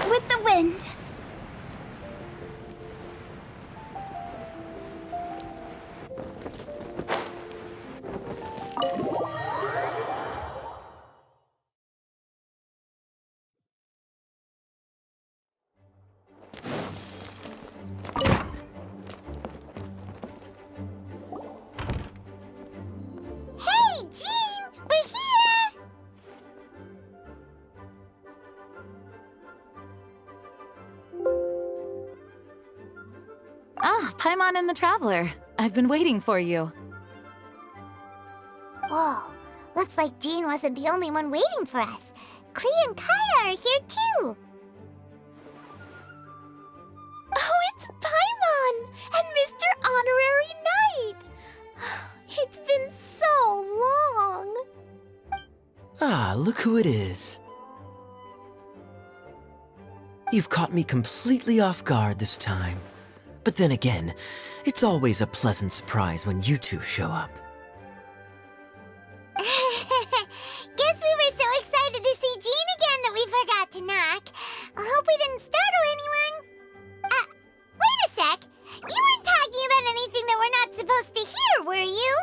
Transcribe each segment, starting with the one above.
With the wind. Hey, Jean! We're here! Ah, Paimon and the Traveler. I've been waiting for you. Whoa, looks like Jean wasn't the only one waiting for us. Klee and Kaeya are here too. Oh, it's Paimon and Mr. Honorary Knight. It's been so long. Ah, look who it is. You've caught me completely off guard this time. But then again, it's always a pleasant surprise when you two show up. Guess we were so excited to see Jean again that we forgot to knock. I hope we didn't startle anyone. Wait a sec. You weren't talking about anything that we're not supposed to hear, were you?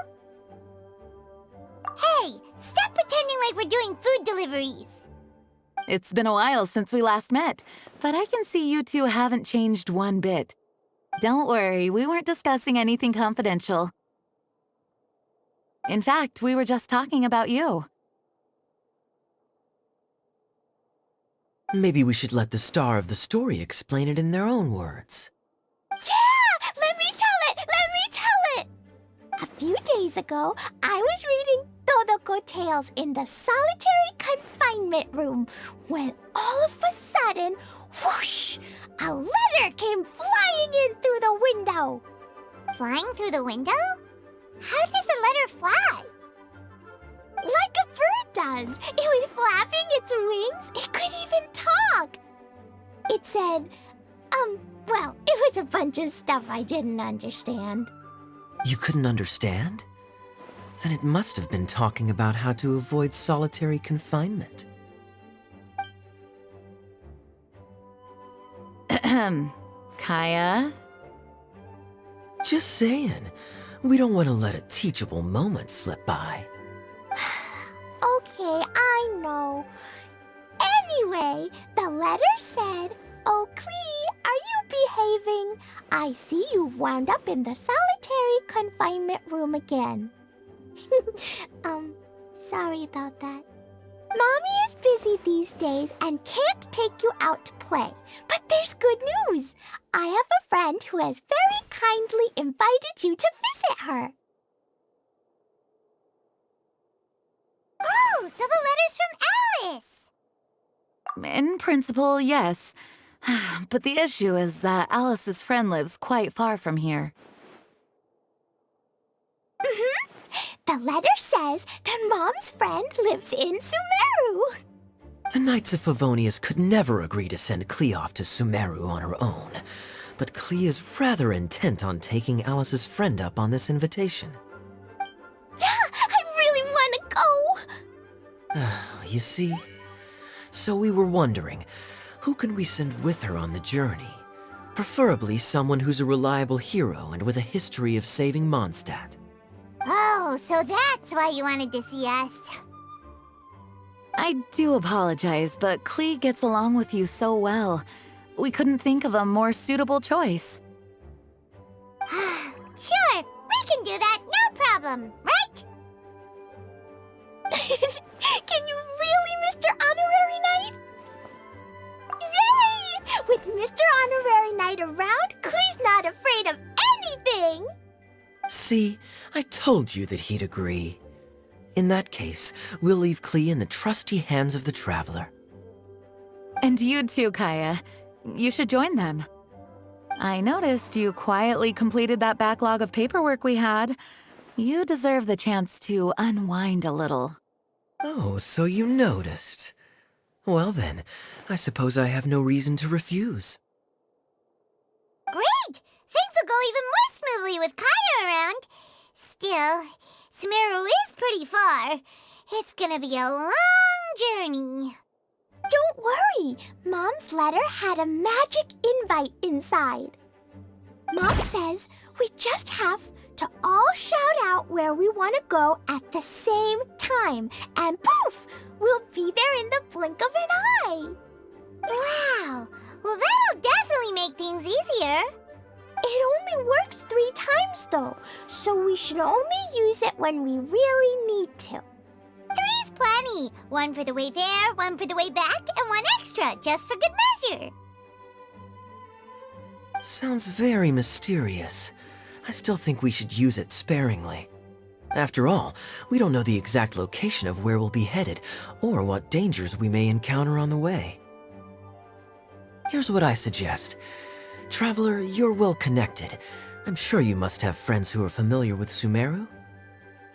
Hey, stop pretending like we're doing food deliveries. It's been a while since we last met, but I can see you two haven't changed one bit. Don't worry, we weren't discussing anything confidential. In fact, we were just talking about you. Maybe we should let the star of the story explain it in their own words. Yeah! Let me tell it! Let me tell it! A few days ago, I was reading Todoko Tales in the solitary confinement room when all of a sudden, whoosh! A letter came flying in through the window. Flying through the window? How does a letter fly? Like a bird does. It was flapping its wings. It could even talk. It said, well, it was a bunch of stuff I didn't understand. You couldn't understand? Then it must have been talking about how to avoid solitary confinement. Kaeya? Just saying. We don't want to let a teachable moment slip by. Okay, I know. Anyway, the letter said, "Oh, Klee, are you behaving? I see you've wound up in the solitary confinement room again." Sorry about that. Mommy is busy these days and can't take you out to play. But there's good news. I have a friend who has very kindly invited you to visit her. Oh, so the letter's from Alice! In principle, yes. But the issue is that Alice's friend lives quite far from here. The letter says that Mom's friend lives in Sumeru. The Knights of Favonius could never agree to send Klee off to Sumeru on her own, but Klee is rather intent on taking Alice's friend up on this invitation. Yeah, I really want to go. You see? So we were wondering, who can we send with her on the journey? Preferably someone who's a reliable hero and with a history of saving Mondstadt. Oh, so that's why you wanted to see us. I do apologize, but Klee gets along with you so well. We couldn't think of a more suitable choice. Sure, we can do that, no problem, right? Can you really, Mr. Honorary Knight? Yay! With Mr. Honorary Knight around, Klee's not afraid of anything! See, I told you that he'd agree. In that case, we'll leave Klee in the trusty hands of the Traveler. And you too, Kaeya. You should join them. I noticed you quietly completed that backlog of paperwork we had. You deserve the chance to unwind a little. Oh, so you noticed. Well then, I suppose I have no reason to refuse. Great! even more smoothly with Kaeya around. Still, Sumeru is pretty far. It's gonna be a long journey. Don't worry, Mom's letter had a magic invite inside. Mom says we just have to all shout out where we want to go at the same time, and poof, we'll be there in the blink of an eye. Wow, well that'll definitely make things easier. It only works 3 times though, so we should only use it when we really need to. 3's plenty. 1 for the way there, 1 for the way back, and 1 extra, just for good measure. Sounds very mysterious. I still think we should use it sparingly. After all, we don't know the exact location of where we'll be headed, or what dangers we may encounter on the way. Here's what I suggest. Traveler, you're well connected. I'm sure you must have friends who are familiar with Sumeru.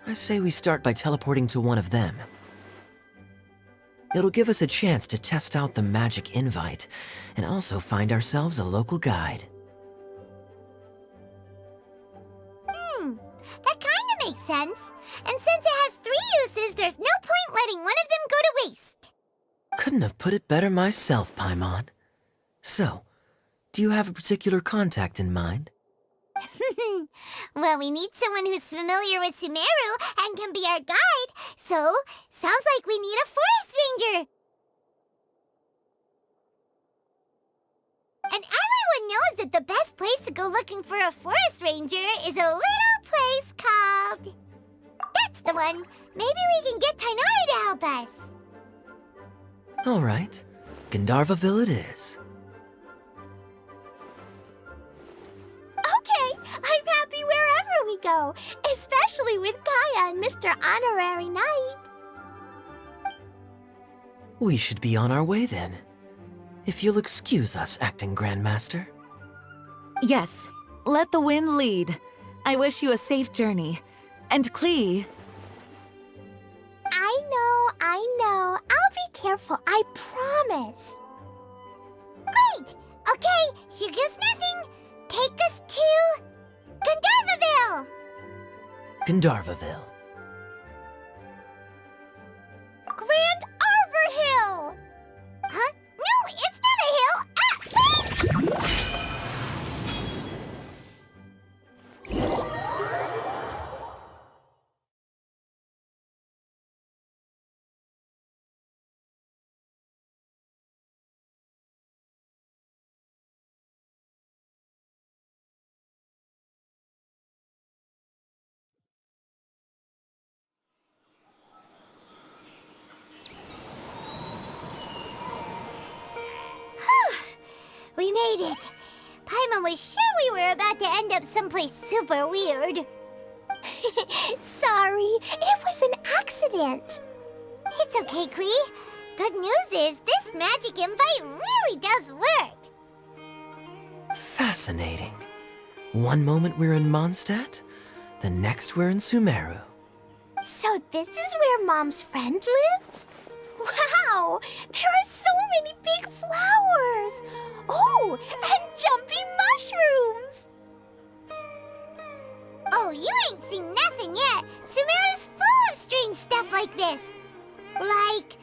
I say we start by teleporting to one of them. It'll give us a chance to test out the magic invite, and also find ourselves a local guide. That kinda makes sense. And since it has 3 uses, there's no point letting one of them go to waste. Couldn't have put it better myself, Paimon. So, do you have a particular contact in mind? Well, we need someone who's familiar with Sumeru and can be our guide, so sounds like we need a forest ranger. And everyone knows that the best place to go looking for a forest ranger is a little place called... That's the one! Maybe we can get Tighnari to help us. All right, Gandharvaville it is. Okay, I'm happy wherever we go, especially with Kaeya and Mr. Honorary Knight. We should be on our way then. If you'll excuse us, Acting Grandmaster. Yes, let the wind lead. I wish you a safe journey. And Klee... I know. I'll be careful, I promise. Great! Okay, here goes nothing. Take us to... Gandharvaville! Gandharvaville. Grand Arbor Hill! Huh? No, it's not a hill! Ah, wait! We made it. Paimon was sure we were about to end up someplace super weird. Sorry, it was an accident. It's okay, Klee. Good news is this magic invite really does work. Fascinating. One moment we're in Mondstadt, the next we're in Sumeru. So this is where Mom's friend lives? Wow, there are so many big flowers. Oh, and jumping mushrooms. Oh, you ain't seen nothing yet. Sumeru's full of strange stuff like this. Like,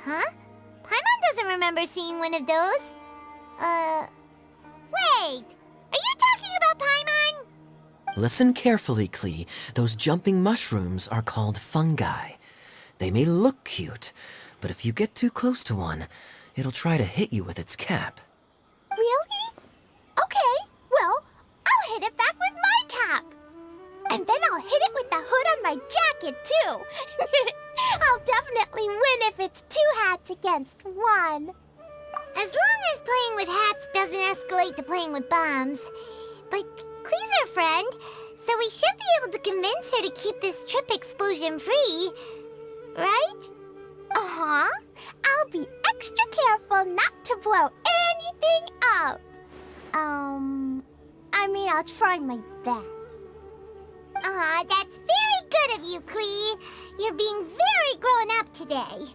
Huh? Paimon doesn't remember seeing one of those. Wait! Are you talking about Paimon? Listen carefully, Klee. Those jumping mushrooms are called fungi. They may look cute, but if you get too close to one, it'll try to hit you with its cap. Really? Okay, well, I'll hit it back with my cap. And then I'll hit it with the hood on my jacket, too. I'll definitely win if it's 2 hats against 1. As long as playing with hats doesn't escalate to playing with bombs. But Klee's our friend, so we should be able to convince her to keep this trip explosion-free. Right? Uh-huh. I'll be extra careful not to blow anything up. I'll try my best. Aw, that's very good of you, Klee. You're being very grown up today.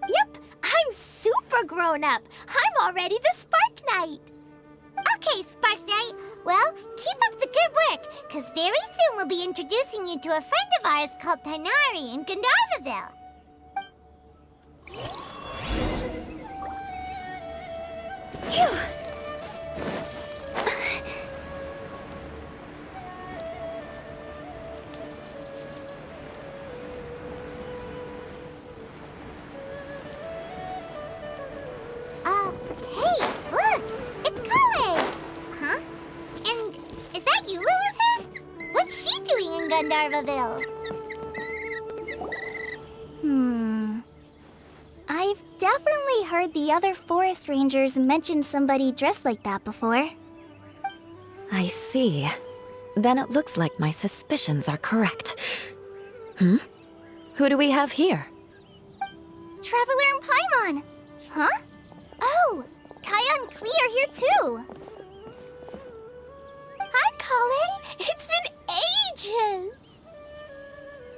Yep, I I'm super grown up. I'm already the Spark Knight. Okay, Spark Knight. Well, keep up the good work, because very soon we'll be introducing you to a friend of ours called Tighnari in Gandharvaville. Phew. Hey, look! It's Collei! Huh? And is that Eula with her? What's she doing in Gandharvaville? I've definitely heard the other forest rangers mention somebody dressed like that before. I see. Then it looks like my suspicions are correct. Who do we have here? Traveler and Paimon! Huh? Oh, Kaeya and Klee are here too! Hi, Collei! It's been ages!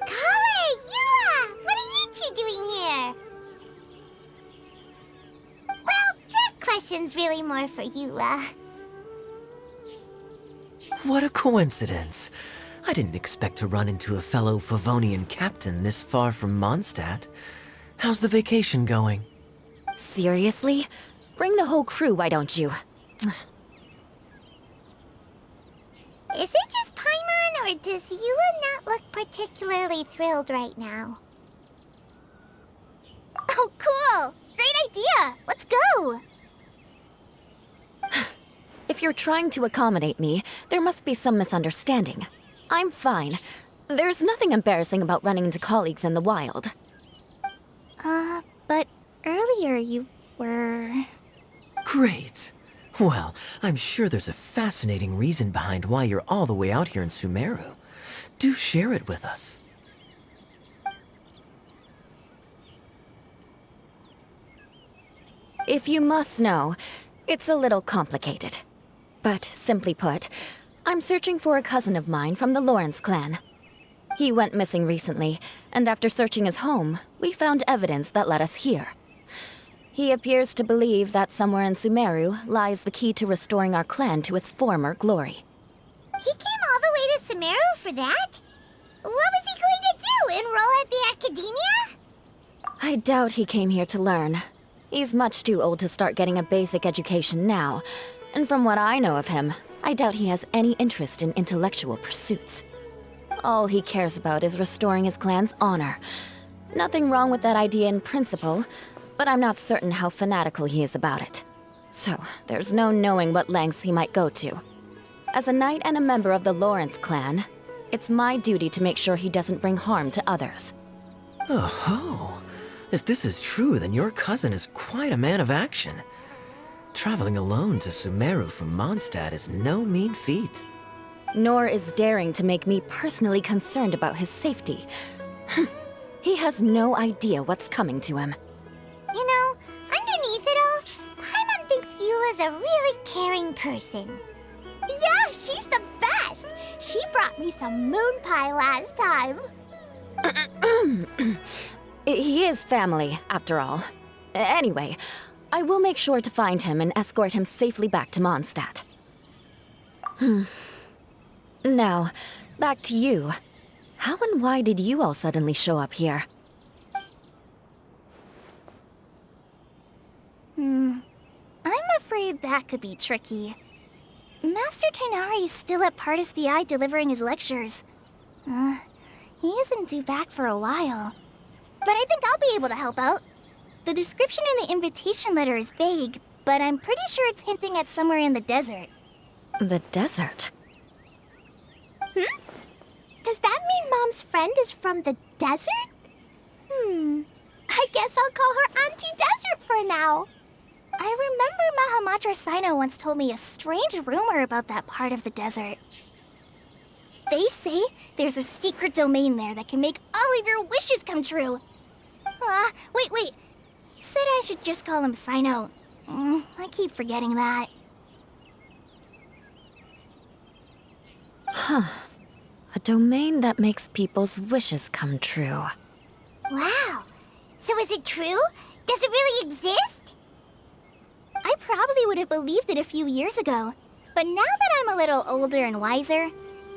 Collei! Eula! What are you two doing here? Well, that question's really more for Eula. What a coincidence. I didn't expect to run into a fellow Favonian captain this far from Mondstadt. How's the vacation going? Seriously? Bring the whole crew, why don't you? Is it just Paimon, or does Eula not look particularly thrilled right now? Oh, cool! Great idea! Let's go! If you're trying to accommodate me, there must be some misunderstanding. I'm fine. There's nothing embarrassing about running into colleagues in the wild. But earlier you were... Great. Well, I'm sure there's a fascinating reason behind why you're all the way out here in Sumeru. Do share it with us. If you must know, it's a little complicated. But simply put, I'm searching for a cousin of mine from the Lawrence clan. He went missing recently, and after searching his home, we found evidence that led us here. He appears to believe that somewhere in Sumeru lies the key to restoring our clan to its former glory. He came all the way to Sumeru for that? What was he going to do, enroll at the academia? I doubt he came here to learn. He's much too old to start getting a basic education now, and from what I know of him, I doubt he has any interest in intellectual pursuits. All he cares about is restoring his clan's honor. Nothing wrong with that idea in principle, but I'm not certain how fanatical he is about it. So, there's no knowing what lengths he might go to. As a knight and a member of the Lawrence clan, it's my duty to make sure he doesn't bring harm to others. Oh-ho. If this is true, then your cousin is quite a man of action. Traveling alone to Sumeru from Mondstadt is no mean feat. Nor is daring to make me personally concerned about his safety. He has no idea what's coming to him. You know, underneath it all, Paimon thinks Eula's a really caring person. Yeah, she's the best! She brought me some moon pie last time. He is family, after all. Anyway, I will make sure to find him and escort him safely back to Mondstadt. Now, back to you. How and why did you all suddenly show up here? I'm afraid that could be tricky. Master Tighnari is still at Partis the Eye delivering his lectures. He isn't due back for a while. But I think I'll be able to help out. The description in the invitation letter is vague, but I'm pretty sure it's hinting at somewhere in the desert. The desert? Does that mean Mom's friend is from the desert? I guess I'll call her Auntie Desert for now. I remember Mahamatra Sino once told me a strange rumor about that part of the desert. They say there's a secret domain there that can make all of your wishes come true. Wait. He said I should just call him Sino. I keep forgetting that. A domain that makes people's wishes come true. Wow. So is it true? Does it really exist? I probably would have believed it a few years ago. But now that I'm a little older and wiser,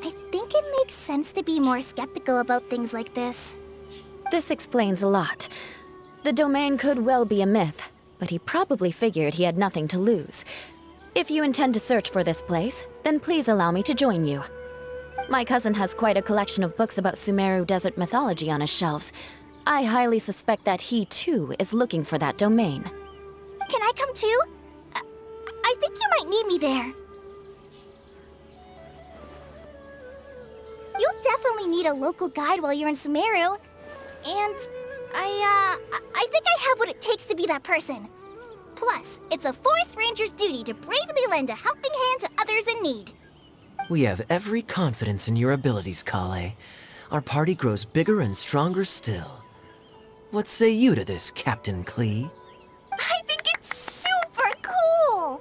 I think it makes sense to be more skeptical about things like this. This explains a lot. The domain could well be a myth, but he probably figured he had nothing to lose. If you intend to search for this place, then please allow me to join you. My cousin has quite a collection of books about Sumeru desert mythology on his shelves. I highly suspect that he, too, is looking for that domain. Can I come too? I think you might need me there. You'll definitely need a local guide while you're in Sumeru. And I think I have what it takes to be that person. Plus, it's a forest ranger's duty to bravely lend a helping hand to others in need. We have every confidence in your abilities, Collei. Our party grows bigger and stronger still. What say you to this, Captain Klee? I think it's super cool!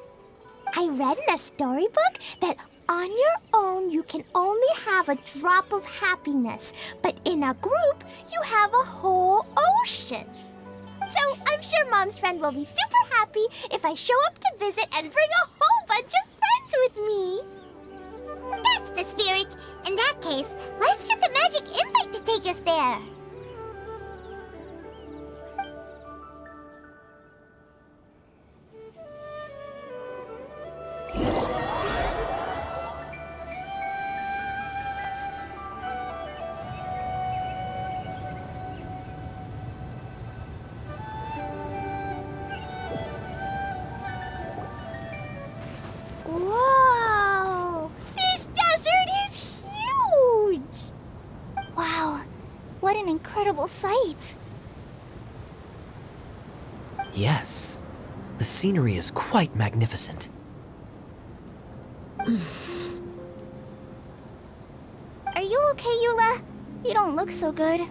I read in a storybook that on your own you can only have a drop of happiness, but in a group you have a whole ocean. So I'm sure Mom's friend will be super happy if I show up to visit and bring a whole bunch of friends with me. That's the spirit. In that case, let's get the magic invite to take us there. Whoa! This desert is huge! Wow, what an incredible sight. Yes. The scenery is quite magnificent. Are you okay, Eula? You don't look so good.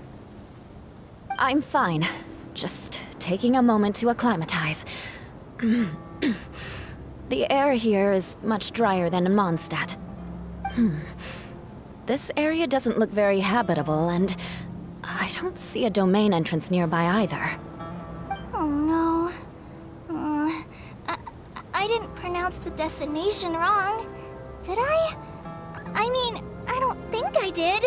I'm fine. Just taking a moment to acclimatize. The air here is much drier than in Mondstadt. This area doesn't look very habitable, and I don't see a domain entrance nearby either. Oh no. I didn't pronounce the destination wrong. Did I? I mean, I don't think I did.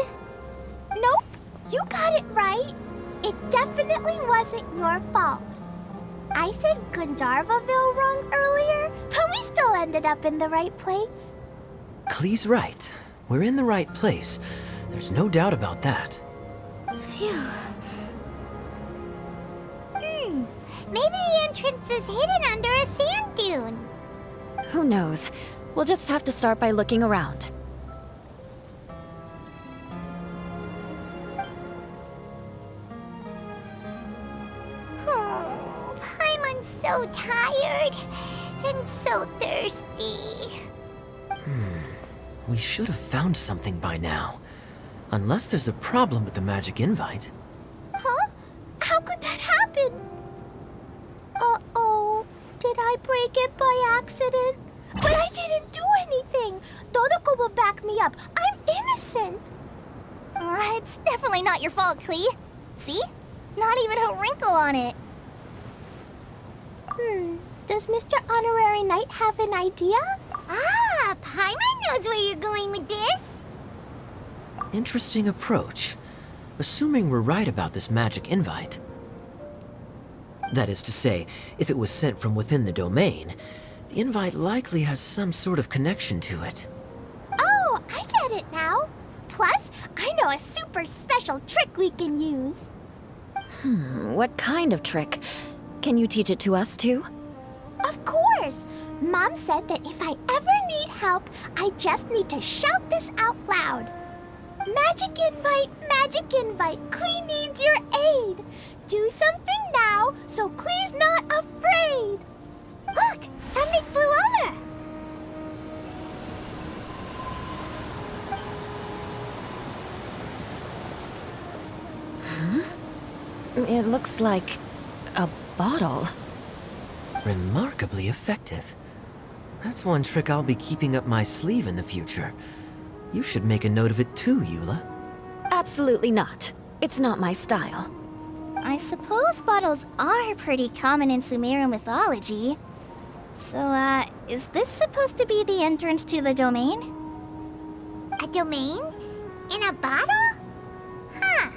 Nope, you got it right. It definitely wasn't your fault. I said Gandharvaville wrong earlier, but we still ended up in the right place. Klee's right. We're in the right place. There's no doubt about that. Phew. Maybe the entrance is hidden under a sand dune. Who knows? We'll just have to start by looking around. Oh, Paimon's so tired and so thirsty. We should have found something by now. Unless there's a problem with the magic invite. Huh? How could that happen? Uh-oh. Did I break it by accident? But I didn't do anything. Todoko will back me up. I'm innocent. It's definitely not your fault, Klee. See? Not even a wrinkle on it. Does Mr. Honorary Knight have an idea? Ah, Paimon knows where you're going with this. Interesting approach. Assuming we're right about this magic invite. That is to say, if it was sent from within the domain, the invite likely has some sort of connection to it. Oh, I get it now. Plus, I know a super special trick we can use. What kind of trick? Can you teach it to us too? Of course! Mom said that if I ever need help, I just need to shout this out loud. Magic invite, Klee needs your aid. Do something now so Klee's not afraid. Look, something flew over. It looks like a bottle. Remarkably effective. That's one trick I'll be keeping up my sleeve in the future. You should make a note of it too, Eula. Absolutely not. It's not my style. I suppose bottles are pretty common in Sumerian mythology. So, is this supposed to be the entrance to the domain? A domain? In a bottle? Huh.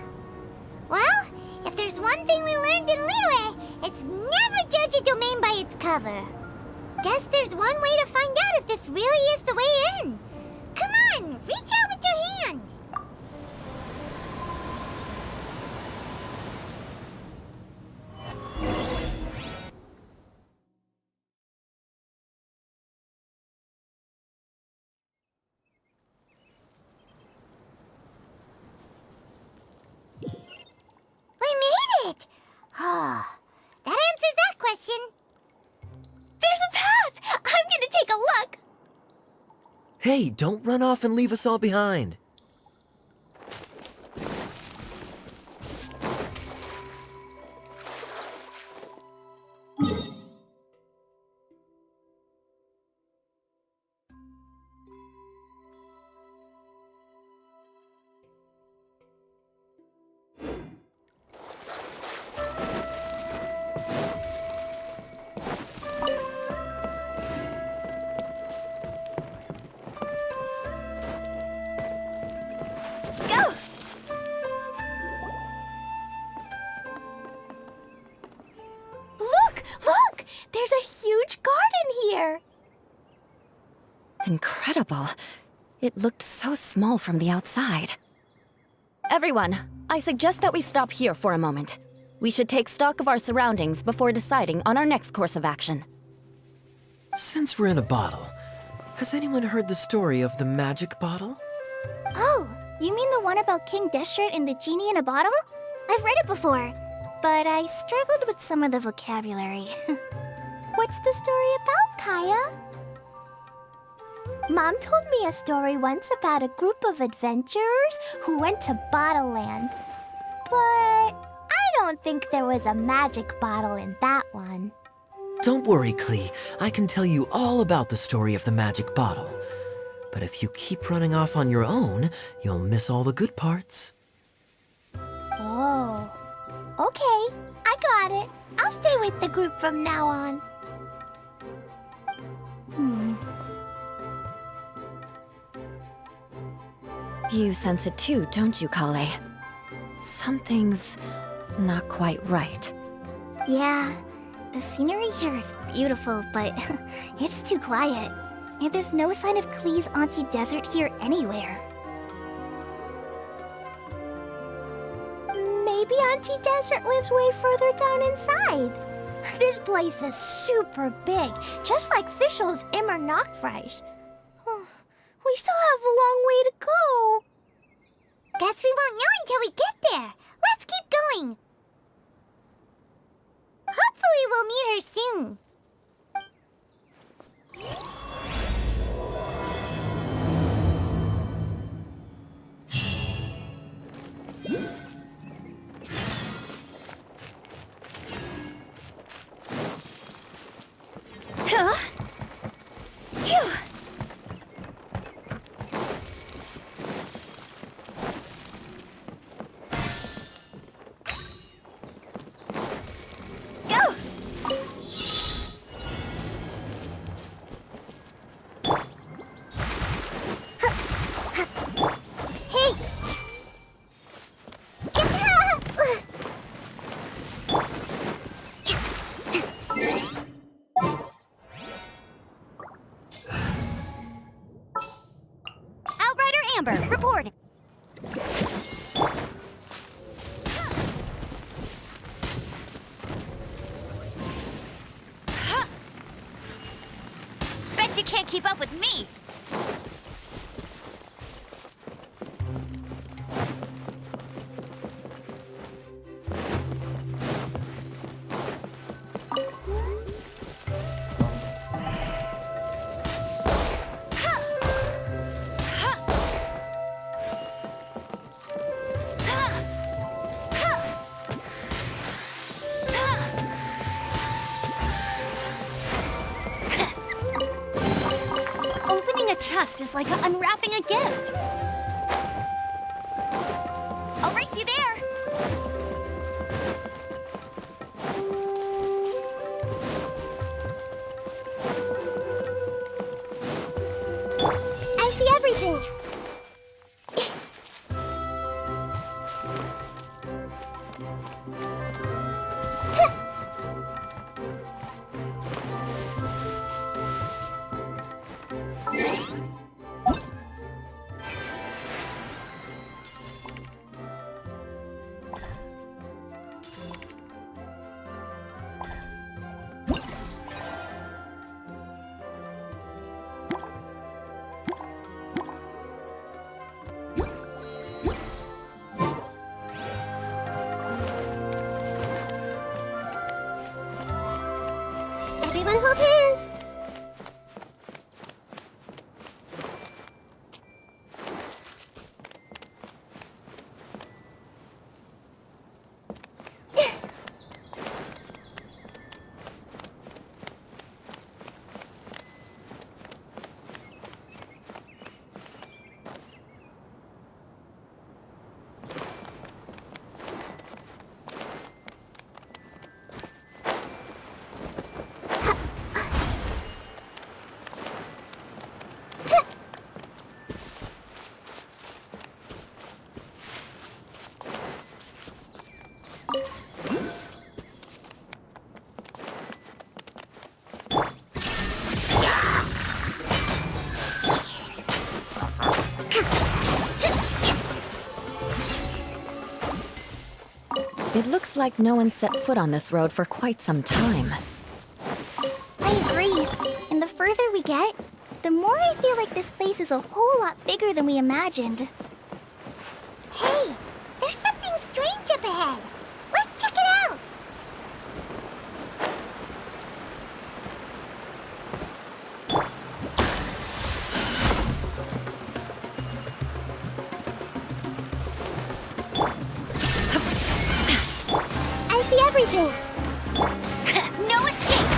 Well, if there's one thing we learned in Liyue, it's never judge a domain by its cover. Guess there's one way to find out if this really is the way in. Come on, reach out with your hand. We made it! Oh, that answers that question. There's a path! I'm gonna take a look! Hey, don't run off and leave us all behind. Go! Look! There's a huge garden here! Incredible. It looked so small from the outside. Everyone, I suggest that we stop here for a moment. We should take stock of our surroundings before deciding on our next course of action. Since we're in a bottle, has anyone heard the story of the magic bottle? Oh, you mean the one about King Deshret and the genie in a bottle? I've read it before, but I struggled with some of the vocabulary. What's the story about, Kaeya? Mom told me a story once about a group of adventurers who went to Bottle Land. But I don't think there was a magic bottle in that one. Don't worry, Klee. I can tell you all about the story of the magic bottle. But if you keep running off on your own, you'll miss all the good parts. Oh, okay. I got it. I'll stay with the group from now on. You sense it too, don't you, Collei? Something's not quite right. Yeah, the scenery here is beautiful, but it's too quiet. And there's no sign of Klee's Auntie Desert here anywhere. Maybe Auntie Desert lives way further down inside. This place is super big, just like Fischl's Immer Nachtreich. We still have a long way to go. Guess we won't know until we get there. Let's keep going. Hopefully we'll meet her soon. Huh? Phew. Go! Hey! Outrider Amber, reporting. Bet you can't keep up with me. Opening a chest is like unwrapping a gift. I'll race you there. It looks like no one set foot on this road for quite some time. I agree. And the further we get, the more I feel like this place is a whole lot bigger than we imagined. Hey, there's something strange up ahead. Let's check it out. I see everything. No escape.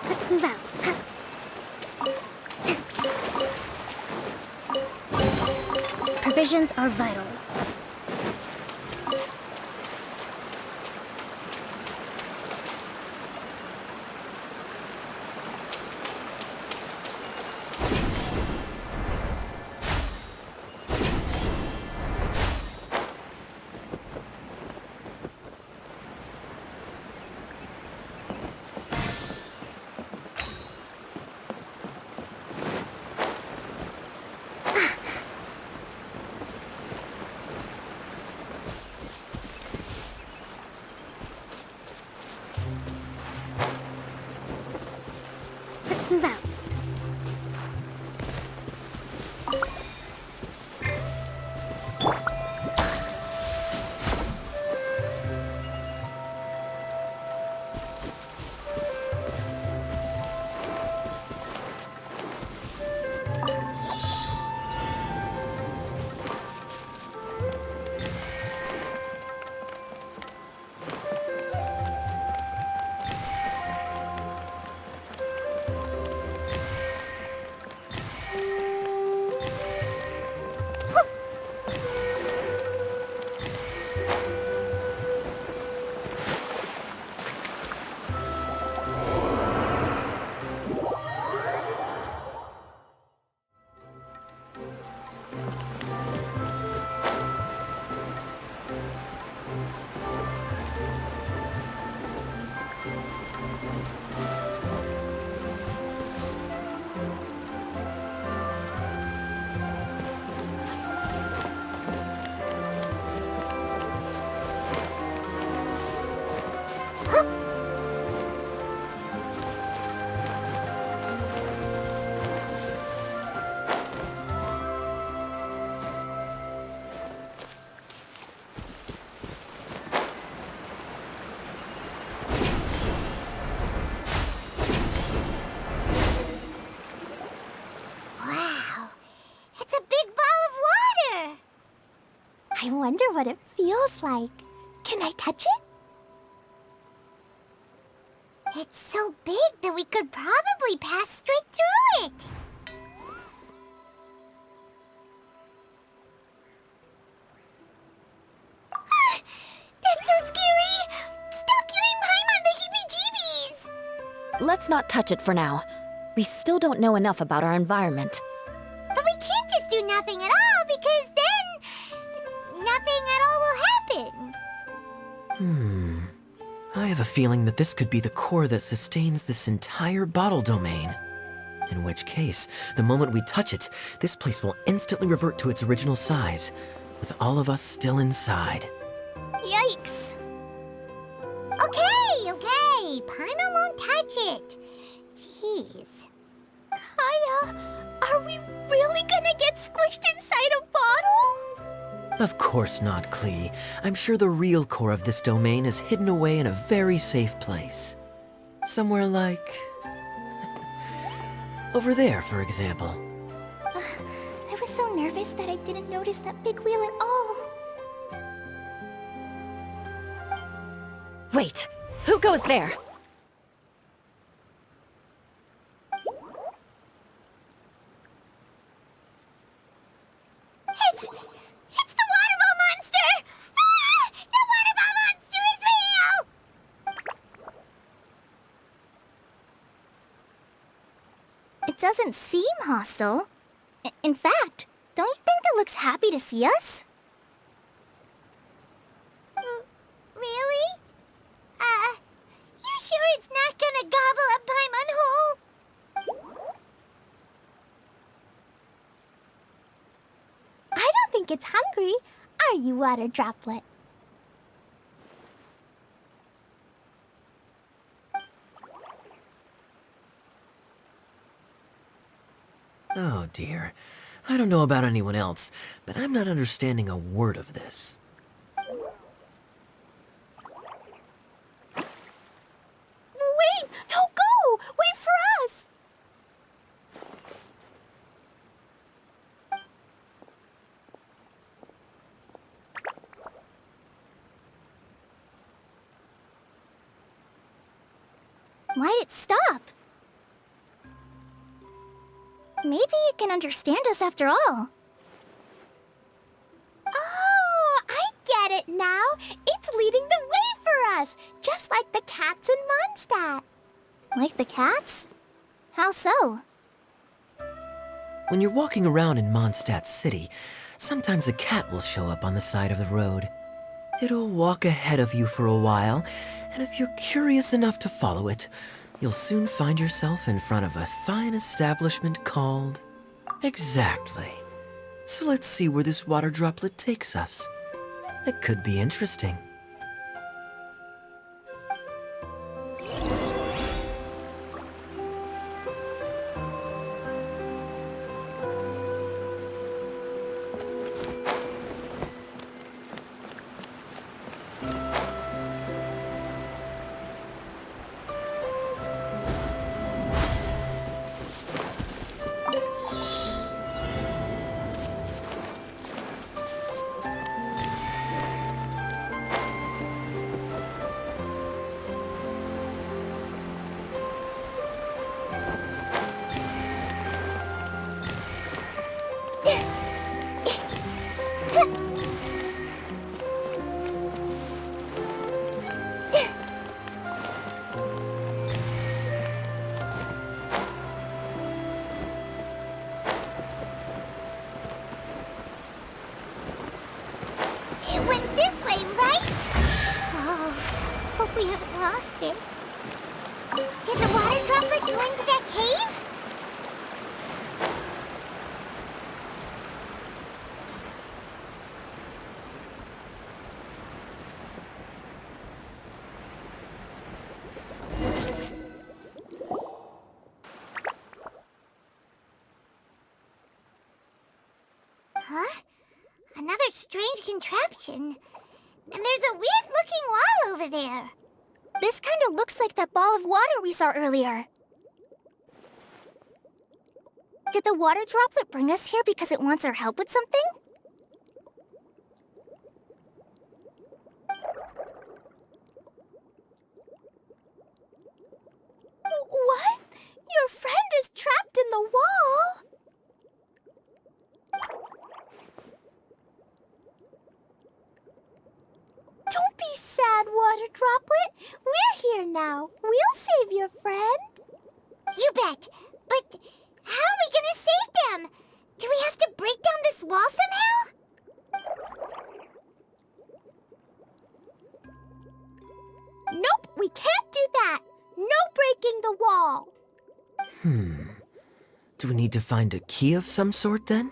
Let's move out. Provisions are vital. Let's move out. I wonder what it feels like. Can I touch it? It's so big that we could probably pass straight through it. That's so scary! Stop giving Paimon the heebie-jeebies! Let's not touch it for now. We still don't know enough about our environment. But we can't just do nothing at all, because then nothing at all will happen. I have a feeling that this could be the core that sustains this entire bottle domain. In which case, the moment we touch it, this place will instantly revert to its original size, with all of us still inside. Yikes! Okay. Paimon won't touch it. Jeez. Kaeya, are we really gonna get squished inside a bottle? Of course not, Klee. I'm sure the real core of this domain is hidden away in a very safe place. Somewhere like... over there, for example. I was so nervous that I didn't notice that big wheel at all. Wait, who goes there? It's the waterball monster! Ah! The waterball monster is real! It doesn't seem hostile. In fact, don't you think it looks happy to see us? like it's hungry, are you, Water Droplet? Oh dear. I don't know about anyone else, but I'm not understanding a word of this. Wait! Don't go! Wait for us! Why'd it stop? Maybe it can understand us after all. Oh, I get it now. It's leading the way for us, just like the cats in Mondstadt. Like the cats? How so? When you're walking around in Mondstadt City, sometimes a cat will show up on the side of the road. It'll walk ahead of you for a while, and if you're curious enough to follow it, you'll soon find yourself in front of a fine establishment called... Exactly. So let's see where this water droplet takes us. It could be interesting. It went this way, right? Oh, hope we haven't lost it. Did the water droplet go into that cave? Huh? Another strange contraption. And there's a weird-looking wall over there. This kind of looks like that ball of water we saw earlier. Did the water droplet bring us here because it wants our help with something? What? Your friend is trapped in the wall? Don't be sad, Water Droplet. We're here now. We'll save your friend. You bet. But how are we gonna save them? Do we have to break down this wall somehow? Nope, we can't do that. No breaking the wall. Do we need to find a key of some sort then?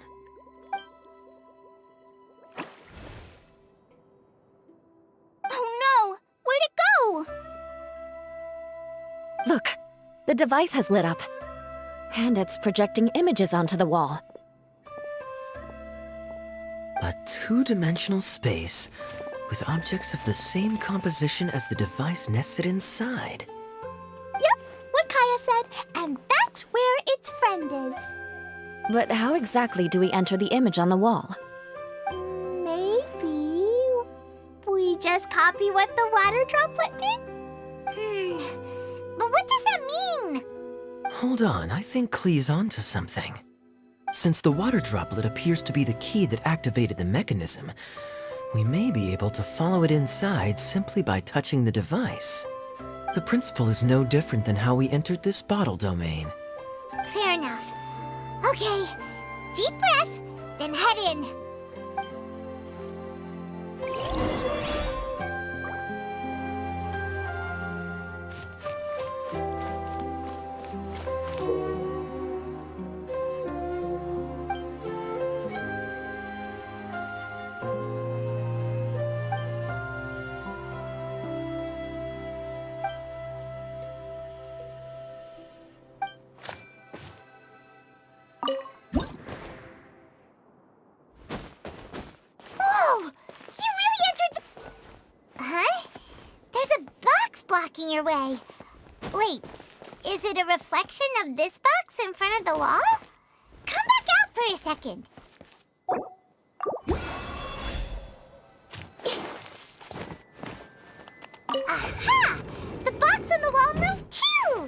Oh no! Where'd it go? Look, the device has lit up. And it's projecting images onto the wall. A two-dimensional space with objects of the same composition as the device nested inside. Yep, what Kaeya said, and that's where its friend is. But how exactly do we enter the image on the wall? Maybe we just copy what the water droplet did? But what does that mean? Hold on, I think Klee's onto something. Since the water droplet appears to be the key that activated the mechanism, we may be able to follow it inside simply by touching the device. The principle is no different than how we entered this bottle domain. Fair enough. Okay, deep breath, then head in. coming your way. Wait, is it a reflection of this box in front of the wall? Come back out for a second. Aha! The box on the wall moved too!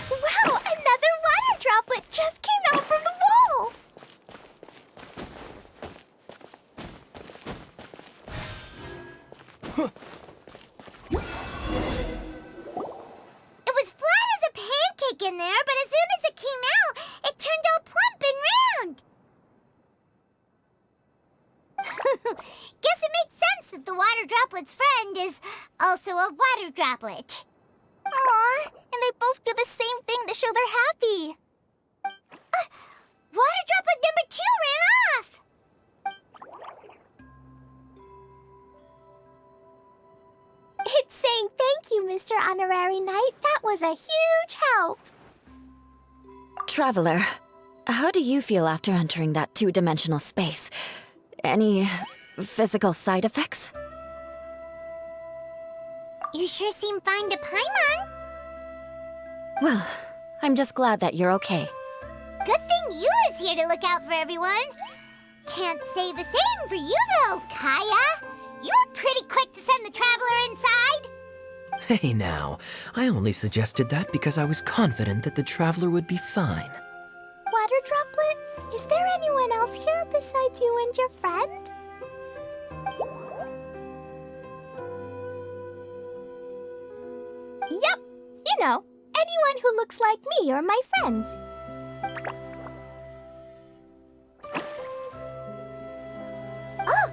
Wow, another water droplet just came out from the wall! It was flat as a pancake in there, but as soon as it came out, it turned all plump and round. Guess it makes sense that the water droplet's friend is also a water droplet. Aw, and they both do the same thing to show they're happy. Water droplet number 2 ran off. It's saying thank you, Mr. Honorary Knight. That was a huge help. Traveler, how do you feel after entering that two-dimensional space? Any physical side effects? You sure seem fine to Paimon. Well, I'm just glad that you're okay. Good thing Eula's here to look out for everyone. Can't say the same for you, though, Kaeya. You were pretty quick to send the traveler inside. Hey now, I only suggested that because I was confident that the traveler would be fine. Water droplet, is there anyone else here besides you and your friend? Yep, you know, anyone who looks like me or my friends. Oh,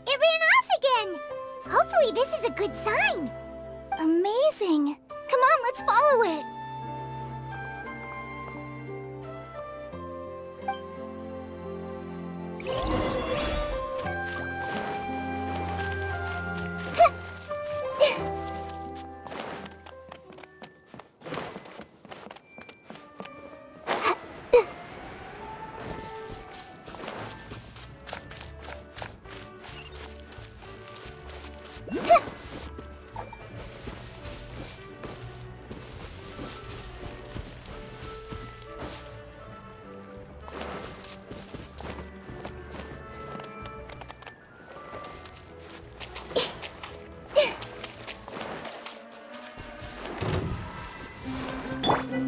it ran off again. Hopefully this is a good sign. Amazing. Come on, let's follow it.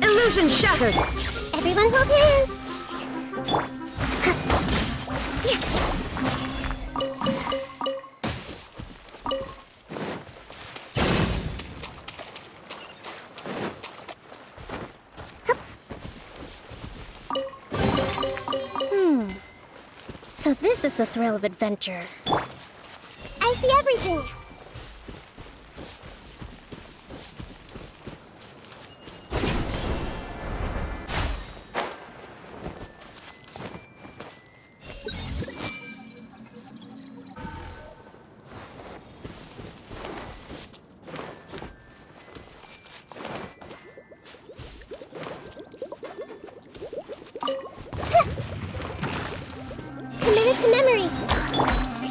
Illusion shattered! Everyone hold hands. So this is the thrill of adventure. I see everything. Committed to memory.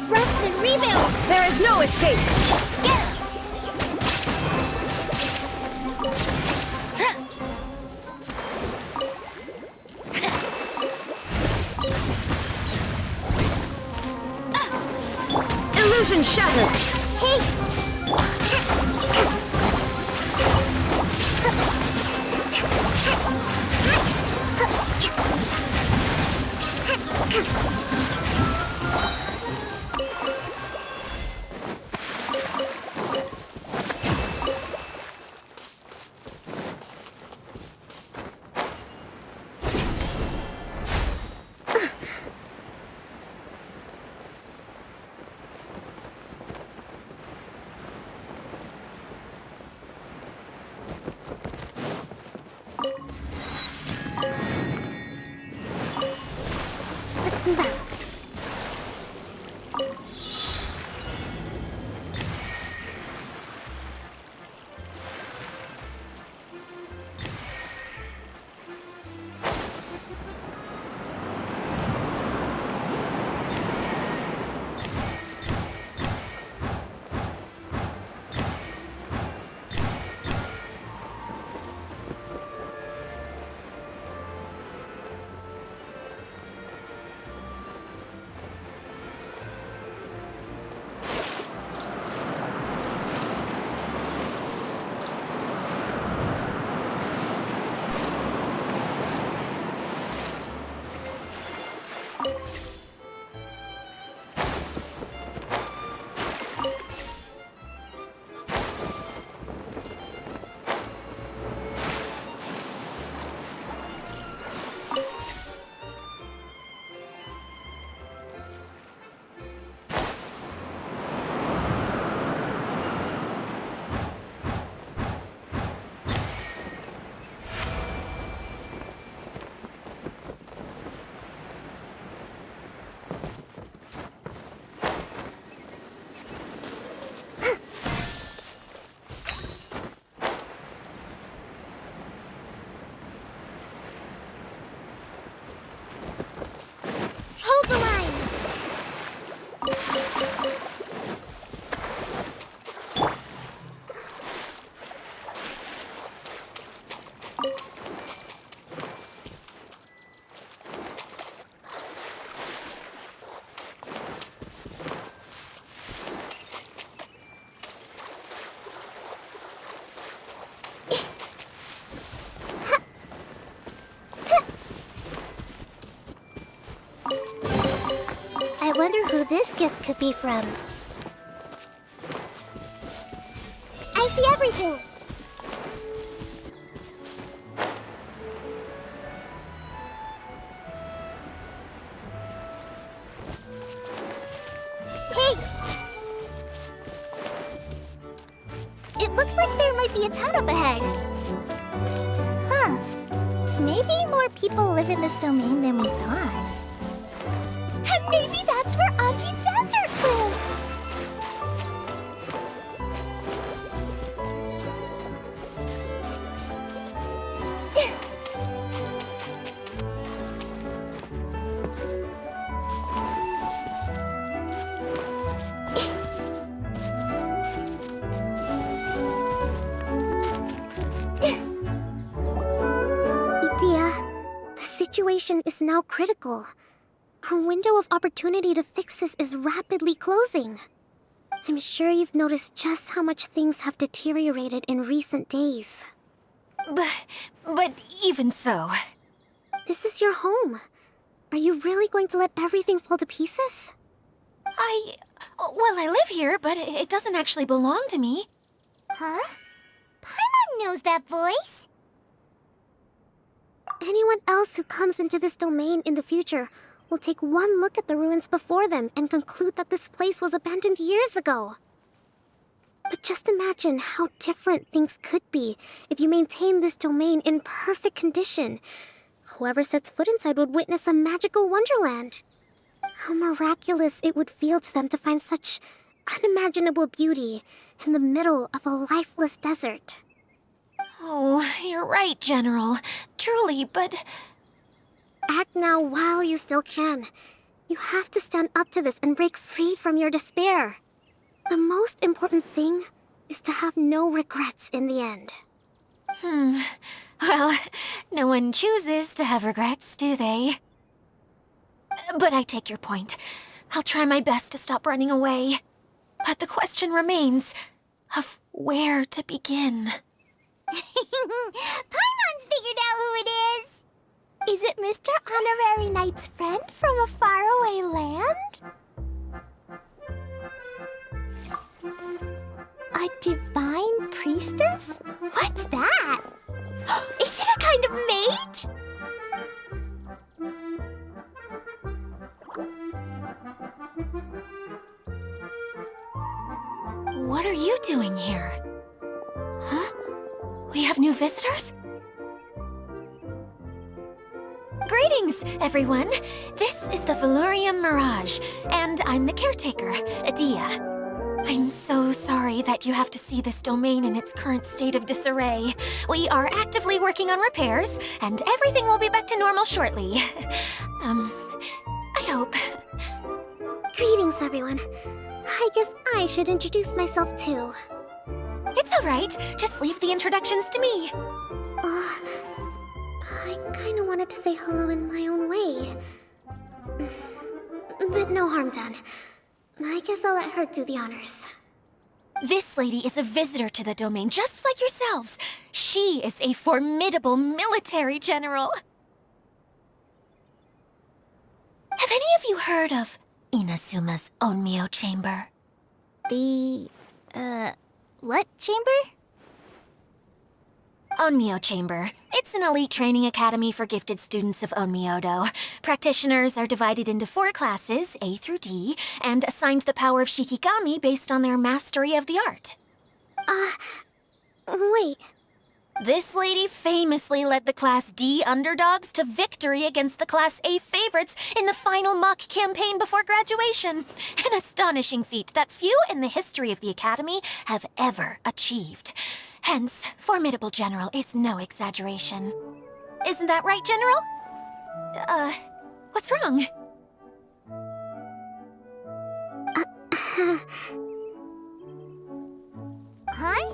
Rest and rebuild. There is no escape! Illusion shattered! Hey. gift could be from. I see everything! Hey! It looks like there might be a town up ahead. Huh. Maybe more people live in this domain than we thought. And maybe that's where Auntie Desert lives! Idyia, the situation is now critical. Our window of opportunity to fix this is rapidly closing. I'm sure you've noticed just how much things have deteriorated in recent days. But even so... This is your home. Are you really going to let everything fall to pieces? Well, I live here, but it doesn't actually belong to me. Huh? Paimon knows that voice. Anyone else who comes into this domain in the future will take one look at the ruins before them and conclude that this place was abandoned years ago. But just imagine how different things could be if you maintain this domain in perfect condition. Whoever sets foot inside would witness a magical wonderland. How miraculous it would feel to them to find such unimaginable beauty in the middle of a lifeless desert. Oh, you're right, General. Truly, but... Act now while you still can. You have to stand up to this and break free from your despair. The most important thing is to have no regrets in the end. Well, no one chooses to have regrets, do they? But I take your point. I'll try my best to stop running away. But the question remains of where to begin. Paimon's figured out who it is! Is it Mr. Honorary Knight's friend from a faraway land? A divine priestess? What's that? Is it a kind of mage? What are you doing here? Huh? We have new visitors? Greetings, everyone! This is the Valurium Mirage, and I'm the caretaker, Idyia. I'm so sorry that you have to see this domain in its current state of disarray. We are actively working on repairs, and everything will be back to normal shortly. I hope. Greetings, everyone. I guess I should introduce myself too. It's all right. Just leave the introductions to me. I kinda wanted to say hello in my own way. But no harm done. I guess I'll let her do the honors. This lady is a visitor to the domain, just like yourselves. She is a formidable military general. Have any of you heard of Inazuma's Onmyo Chamber? The, what chamber? Onmyo Chamber. It's an elite training academy for gifted students of Onmyodo. Practitioners are divided into 4 classes, A through D, and assigned the power of Shikigami based on their mastery of the art. Wait. This lady famously led the Class D underdogs to victory against the Class A favorites in the final mock campaign before graduation. An astonishing feat that few in the history of the Academy have ever achieved. Hence, formidable general is no exaggeration. Isn't that right, General? What's wrong? Huh?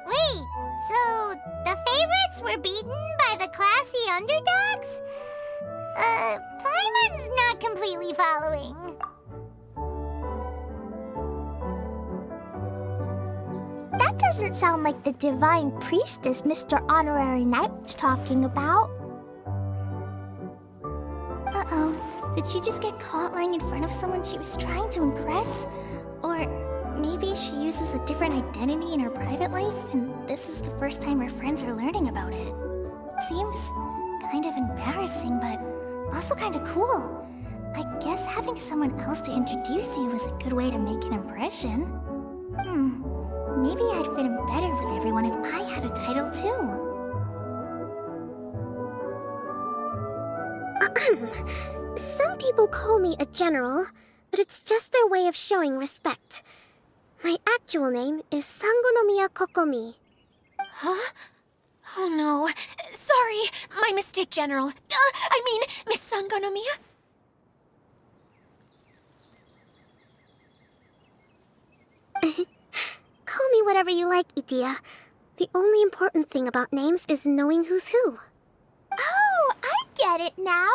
Wait, so the favorites were beaten by the classy underdogs? Paimon's not completely following. That doesn't sound like the divine priestess Mr. Honorary Knight was talking about. Uh-oh. Did she just get caught lying in front of someone she was trying to impress? Or maybe she uses a different identity in her private life, and this is the first time her friends are learning about it. Seems kind of embarrassing, but also kind of cool. I guess having someone else to introduce you is a good way to make an impression. Maybe I'd fit in better with everyone if I had a title too. Some people call me a general, but it's just their way of showing respect. My actual name is Sangonomiya Kokomi. Huh? Oh no. Sorry, my mistake, General. I mean, Miss Sangonomiya? Call me whatever you like, Idyia. The only important thing about names is knowing who's who. Oh, I get it now.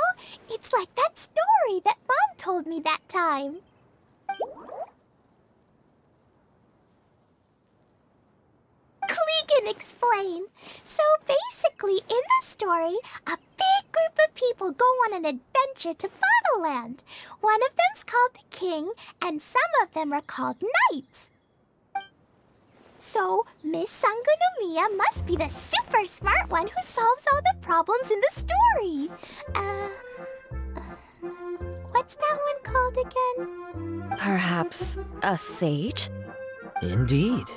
It's like that story that Mom told me that time. Klee can explain. So basically, in the story, a big group of people go on an adventure to Bottleland. One of them's called the King, and some of them are called Knights. So, Miss Sangonomiya must be the super smart one who solves all the problems in the story. What's that one called again? Perhaps a sage? Indeed.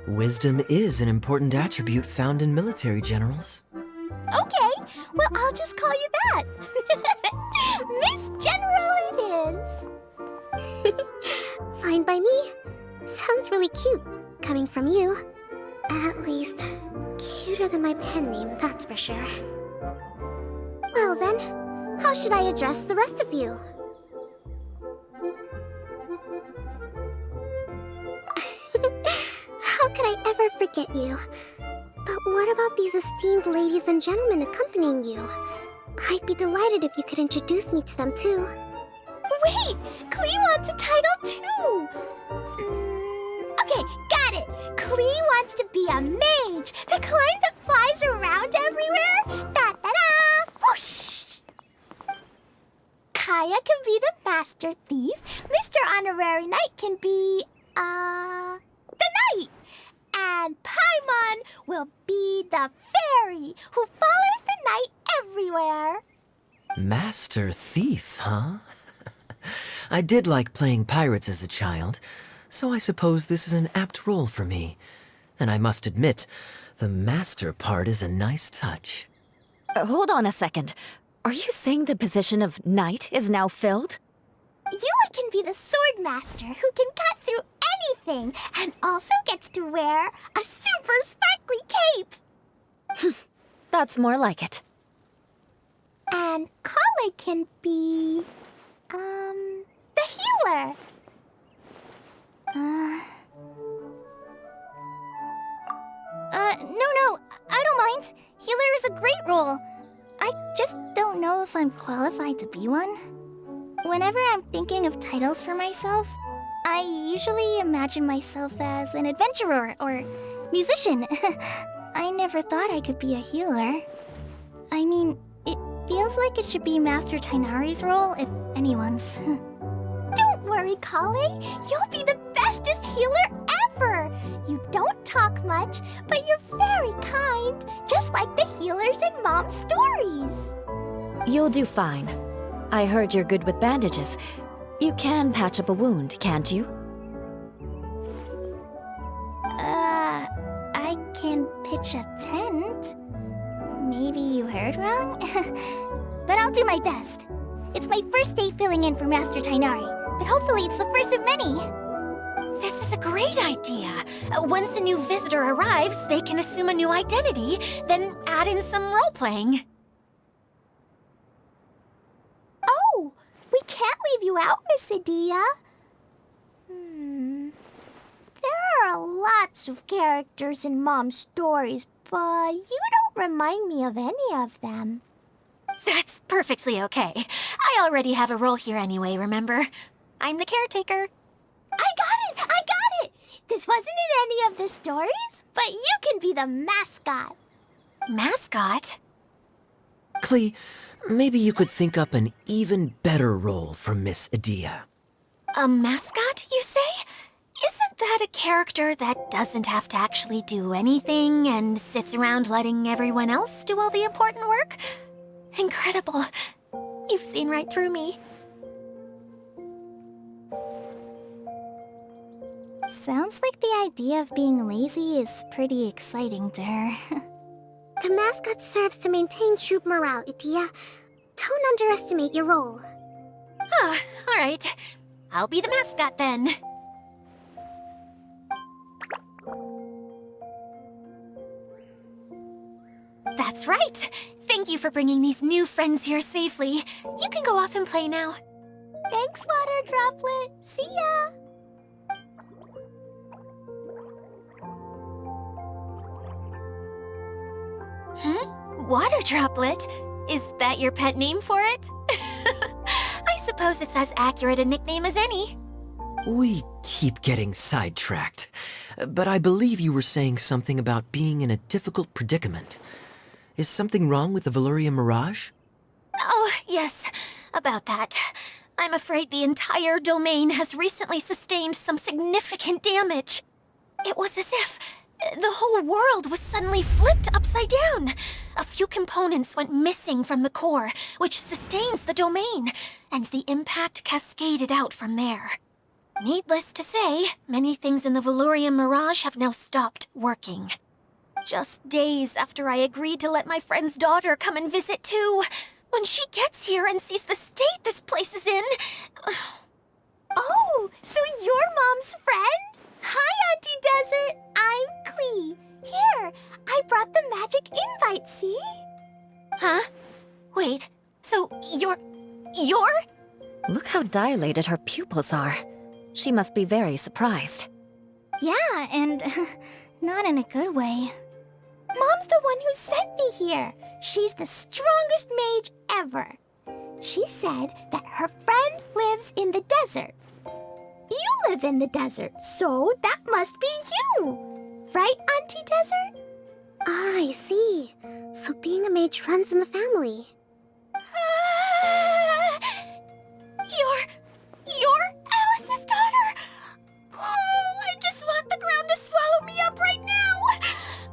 Wisdom is an important attribute found in military generals. Okay, well, I'll just call you that. Miss General it is. Fine by me. Sounds really cute, coming from you. At least, cuter than my pen name, that's for sure. Well then, how should I address the rest of you? How could I ever forget you? But what about these esteemed ladies and gentlemen accompanying you? I'd be delighted if you could introduce me to them too. Wait, Klee wants a title too. Okay, got it. Klee wants to be a mage, the kind that flies around everywhere. Da-da-da! Whoosh! Kaeya can be the master thief. Mr. Honorary Knight can be, the knight. And Paimon will be the fairy who follows the knight everywhere. Master Thief, huh? I did like playing pirates as a child, so I suppose this is an apt role for me. And I must admit, the master part is a nice touch. Hold on a second. Are you saying the position of knight is now filled? Eula can be the sword master who can cut through anything and also gets to wear a super sparkly cape. That's more like it. And Collei can be, the healer. No, I don't mind. Healer is a great role. I just don't know if I'm qualified to be one. Whenever I'm thinking of titles for myself, I usually imagine myself as an adventurer or musician. I never thought I could be a healer. I mean, it feels like it should be Master Tighnari's role, if anyone's. Don't worry, Collei. You'll be the bestest healer ever. You don't talk much, but you're very kind, just like the healers in Mom's stories. You'll do fine. I heard you're good with bandages. You can patch up a wound, can't you? I can pitch a tent. Maybe you heard wrong? But I'll do my best. It's my first day filling in for Master Tighnari, but hopefully it's the first of many. This is a great idea. Once a new visitor arrives, they can assume a new identity, then add in some role-playing. Oh, we can't leave you out, Miss Idyia. There are lots of characters in Mom's stories, but you don't remind me of any of them. That's perfectly okay. I already have a role here anyway, remember? I'm the caretaker. I got it! This wasn't in any of the stories, but you can be the mascot. Mascot? Klee, maybe you could think up an even better role for Miss Idyia. A mascot, you say? Isn't that a character that doesn't have to actually do anything and sits around letting everyone else do all the important work? Incredible. You've seen right through me. Sounds like the idea of being lazy is pretty exciting to her. The mascot serves to maintain troop morale, Idyia. Don't underestimate your role. Ah, all right. I'll be the mascot then. That's right. Thank you for bringing these new friends here safely. You can go off and play now. Thanks, Water Droplet. See ya! Water Droplet? Is that your pet name for it? I suppose it's as accurate a nickname as any. We keep getting sidetracked, but I believe you were saying something about being in a difficult predicament. Is something wrong with the Veluria Mirage? Oh, yes, about that. I'm afraid the entire domain has recently sustained some significant damage. It was as if the whole world was suddenly flipped upside down. A few components went missing from the core, which sustains the domain, and the impact cascaded out from there. Needless to say, many things in the Veluria Mirage have now stopped working. Just days after I agreed to let my friend's daughter come and visit too. When she gets here and sees the state this place is in... Oh, so you're Mom's friend? Hi, Auntie Desert. I'm Klee. Here, I brought the magic invite, see? Huh? Wait, so you're... Look how dilated her pupils are. She must be very surprised. Yeah, and not in a good way. Mom's the one who sent me here. She's the strongest mage ever. She said that her friend lives in the desert. You live in the desert, so that must be you. Right, Auntie Desert? Ah, I see. So being a mage runs in the family. You're Alice's daughter? Oh, I just want the ground to swallow me up right now.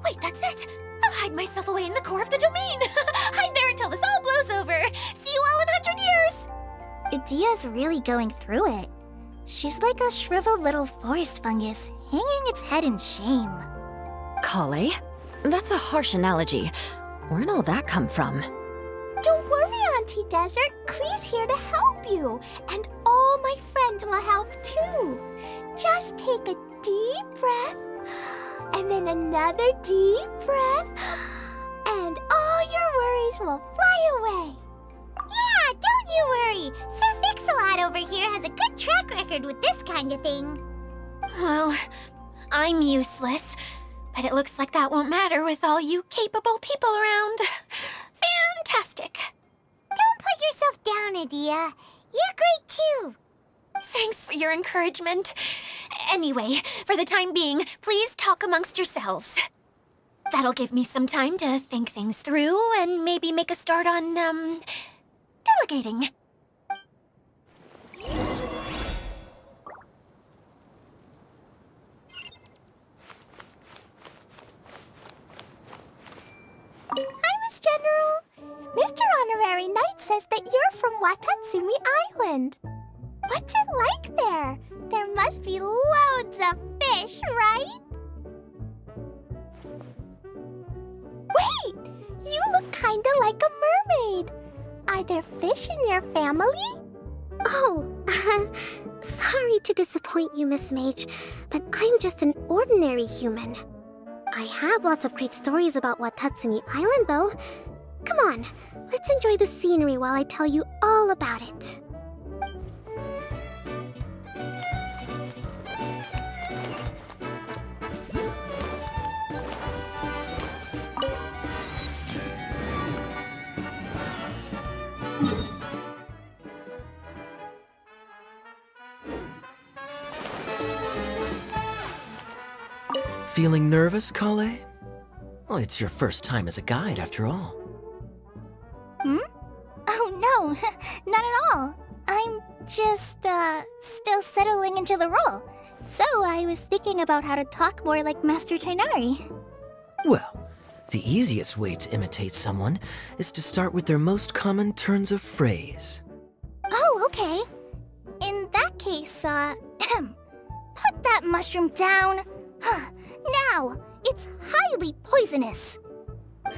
Wait, that's it. I'll hide myself away in the core of the domain. Hide there until this all blows over. See you all in 100 years. Idyia's really going through it. She's like a shriveled little forest fungus, hanging its head in shame. Collei? That's a harsh analogy. Where'd all that come from? Don't worry, Auntie Desert. Klee's here to help you. And all my friends will help too. Just take a deep breath, and then another deep breath, and all your worries will fly away. Yeah, don't you worry. Sir Fix-a-Lot over here has a good track record with this kind of thing. Well, I'm useless, but it looks like that won't matter with all you capable people around. Fantastic. Don't put yourself down, Idyia. You're great too. Thanks for your encouragement. Anyway, for the time being, please talk amongst yourselves. That'll give me some time to think things through and maybe make a start on, delegating. Hi, Miss General. Mr. Honorary Knight says that you're from Watatsumi Island. What's it like there? There must be loads of fish, right? Wait! You look kinda like a mermaid. Are there fish in your family? Oh, sorry to disappoint you, Miss Mage, but I'm just an ordinary human. I have lots of great stories about Watatsumi Island, though. Come on, let's enjoy the scenery while I tell you all about it. Feeling nervous, Collei? Well, it's your first time as a guide, after all. Hmm? Oh no, not at all. I'm just, still settling into the role. So I was thinking about how to talk more like Master Tighnari. Well, the easiest way to imitate someone is to start with their most common turns of phrase. Oh, okay. In that case, put that mushroom down. Now, it's highly poisonous.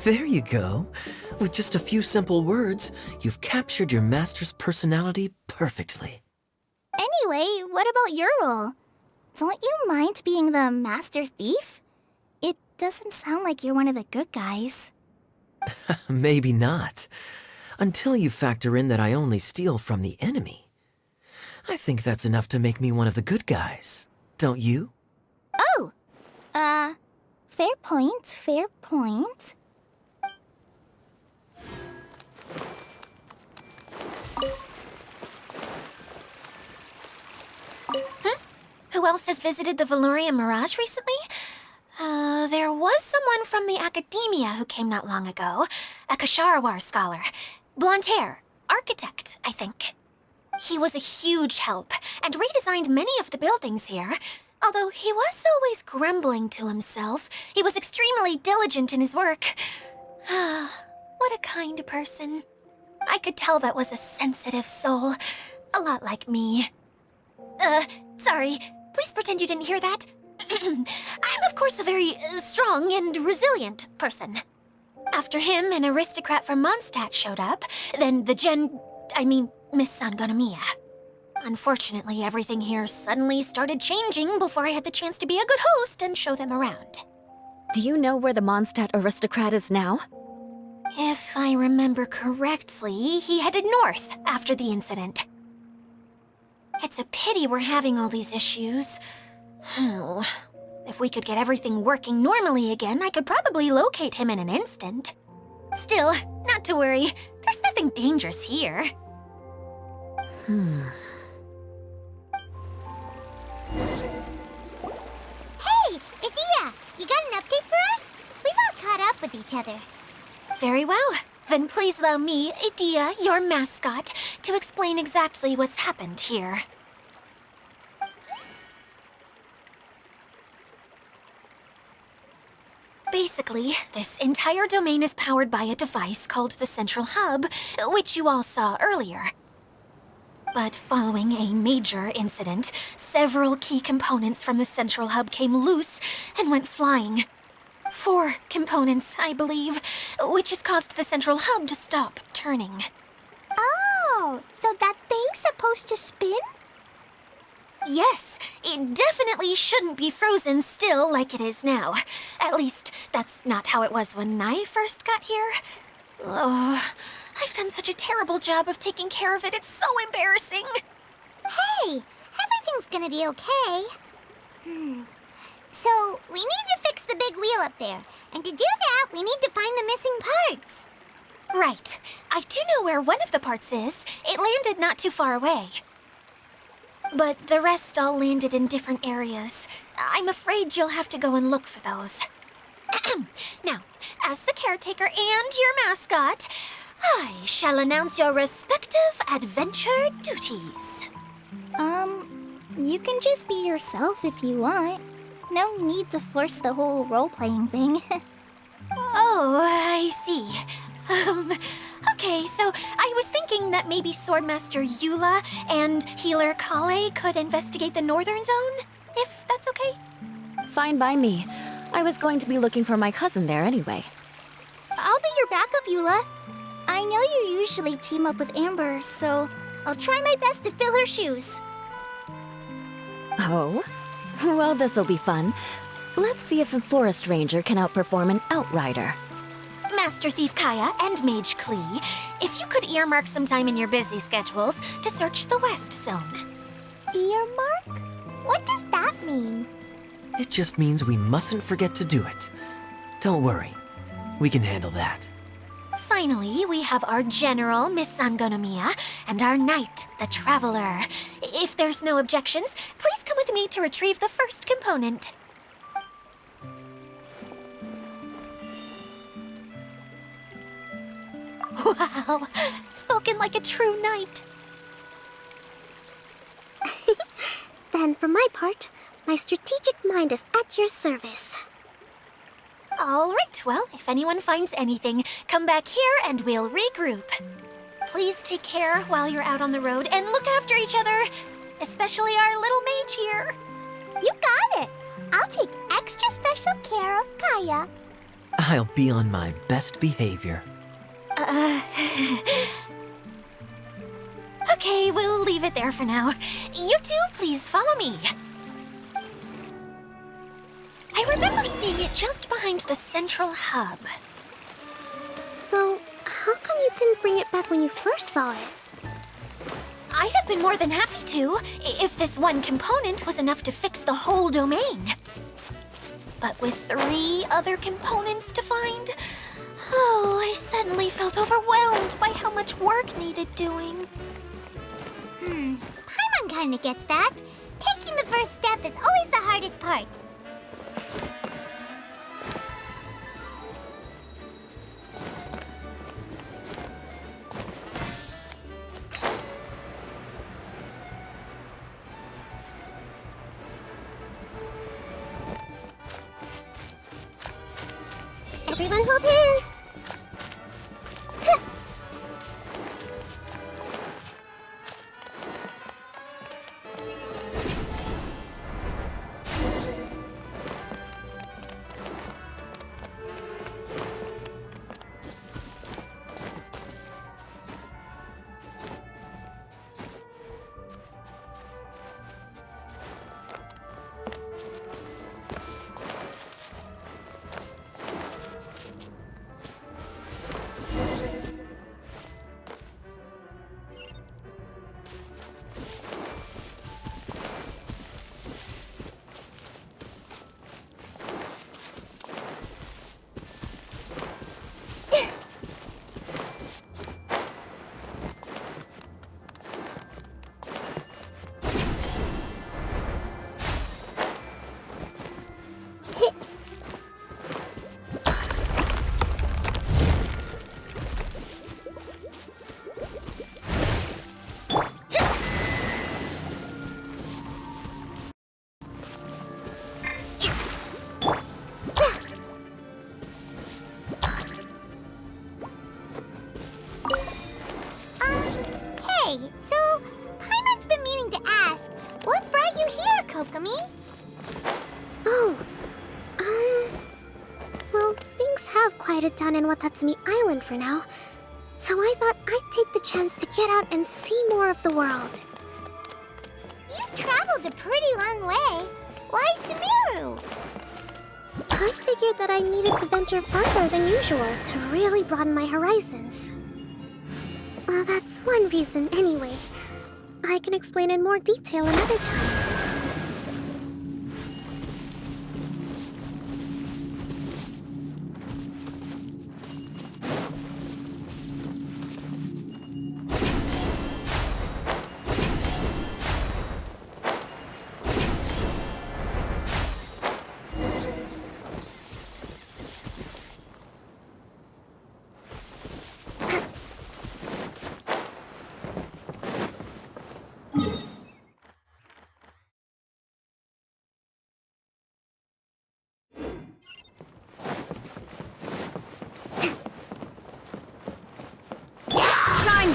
There you go. With just a few simple words, you've captured your master's personality perfectly. Anyway, what about your role? Don't you mind being the master thief? It doesn't sound like you're one of the good guys. Maybe not. Until you factor in that I only steal from the enemy. I think that's enough to make me one of the good guys. Don't you? Oh! Fair point, fair point. Who else has visited the Valorian Mirage recently? There was someone from the academia who came not long ago. A Kasharawar scholar. Blonde hair. Architect, I think. He was a huge help, and redesigned many of the buildings here. Although he was always grumbling to himself, he was extremely diligent in his work. What a kind person. I could tell that was a sensitive soul. A lot like me. Sorry. Please pretend you didn't hear that. I'm, of course, a very strong and resilient person. After him, an aristocrat from Mondstadt showed up, then Miss Sangonomiya. Unfortunately, everything here suddenly started changing before I had the chance to be a good host and show them around. Do you know where the Mondstadt aristocrat is now? If I remember correctly, he headed north after the incident. It's a pity we're having all these issues. If we could get everything working normally again, I could probably locate him in an instant. Still, not to worry. There's nothing dangerous here. Hey, Idyia! You got an update for us? We've all caught up with each other. Very well. Then please allow me, Idyia, your mascot, to explain exactly what's happened here. Basically, this entire domain is powered by a device called the Central Hub, which you all saw earlier. But following a major incident, several key components from the Central Hub came loose and went flying. 4 components, I believe, which has caused the Central Hub to stop turning. Oh, so that thing's supposed to spin? Yes, it definitely shouldn't be frozen still like it is now. At least, that's not how it was when I first got here. Oh, I've done such a terrible job of taking care of it, it's so embarrassing. Hey, everything's gonna be okay. So, we need to fix the big wheel up there. And to do that, we need to find the missing parts. Right. I do know where one of the parts is. It landed not too far away. But the rest all landed in different areas. I'm afraid you'll have to go and look for those. Now, as the caretaker and your mascot, I shall announce your respective adventure duties. You can just be yourself if you want. No need to force the whole role-playing thing. Oh, I see. Okay, so I was thinking that maybe Swordmaster Eula and Healer Collei could investigate the Northern Zone, if that's okay? Fine by me. I was going to be looking for my cousin there anyway. I'll be your backup, Eula. I know you usually team up with Amber, so I'll try my best to fill her shoes. Oh? Well, this'll be fun. Let's see if a forest ranger can outperform an outrider. Master Thief Kaeya and Mage Klee, if you could earmark some time in your busy schedules to search the West Zone. Earmark? What does that mean? It just means we mustn't forget to do it. Don't worry. We can handle that. Finally, we have our General, Miss Sangonomiya, and our Knight, the Traveler. If there's no objections, please come with me to retrieve the first component. Wow, spoken like a true knight. Then, for my part, my strategic mind is at your service. All right, well, if anyone finds anything, come back here and we'll regroup. Please take care while you're out on the road and look after each other, especially our little mage here. You got it. I'll take extra special care of Kaeya. I'll be on my best behavior. Okay, we'll leave it there for now. You two, please follow me. I remember seeing it just behind the central hub. So, how come you didn't bring it back when you first saw it? I'd have been more than happy to, if this one component was enough to fix the whole domain. But with 3 other components to find, oh, I suddenly felt overwhelmed by how much work needed doing. Paimon kinda gets that. Taking the first step is always the hardest part. Everyone hold hands! Hey, so Paimon's been meaning to ask, what brought you here, Kokomi? Oh, well, things have quieted down in Watatsumi Island for now, so I thought I'd take the chance to get out and see more of the world. You've traveled a pretty long way. Why Sumeru? I figured that I needed to venture farther than usual to really broaden my horizons. Well, that's one reason anyway. I can explain in more detail another time.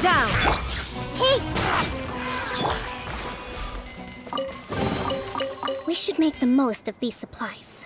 Down! Hey! We should make the most of these supplies.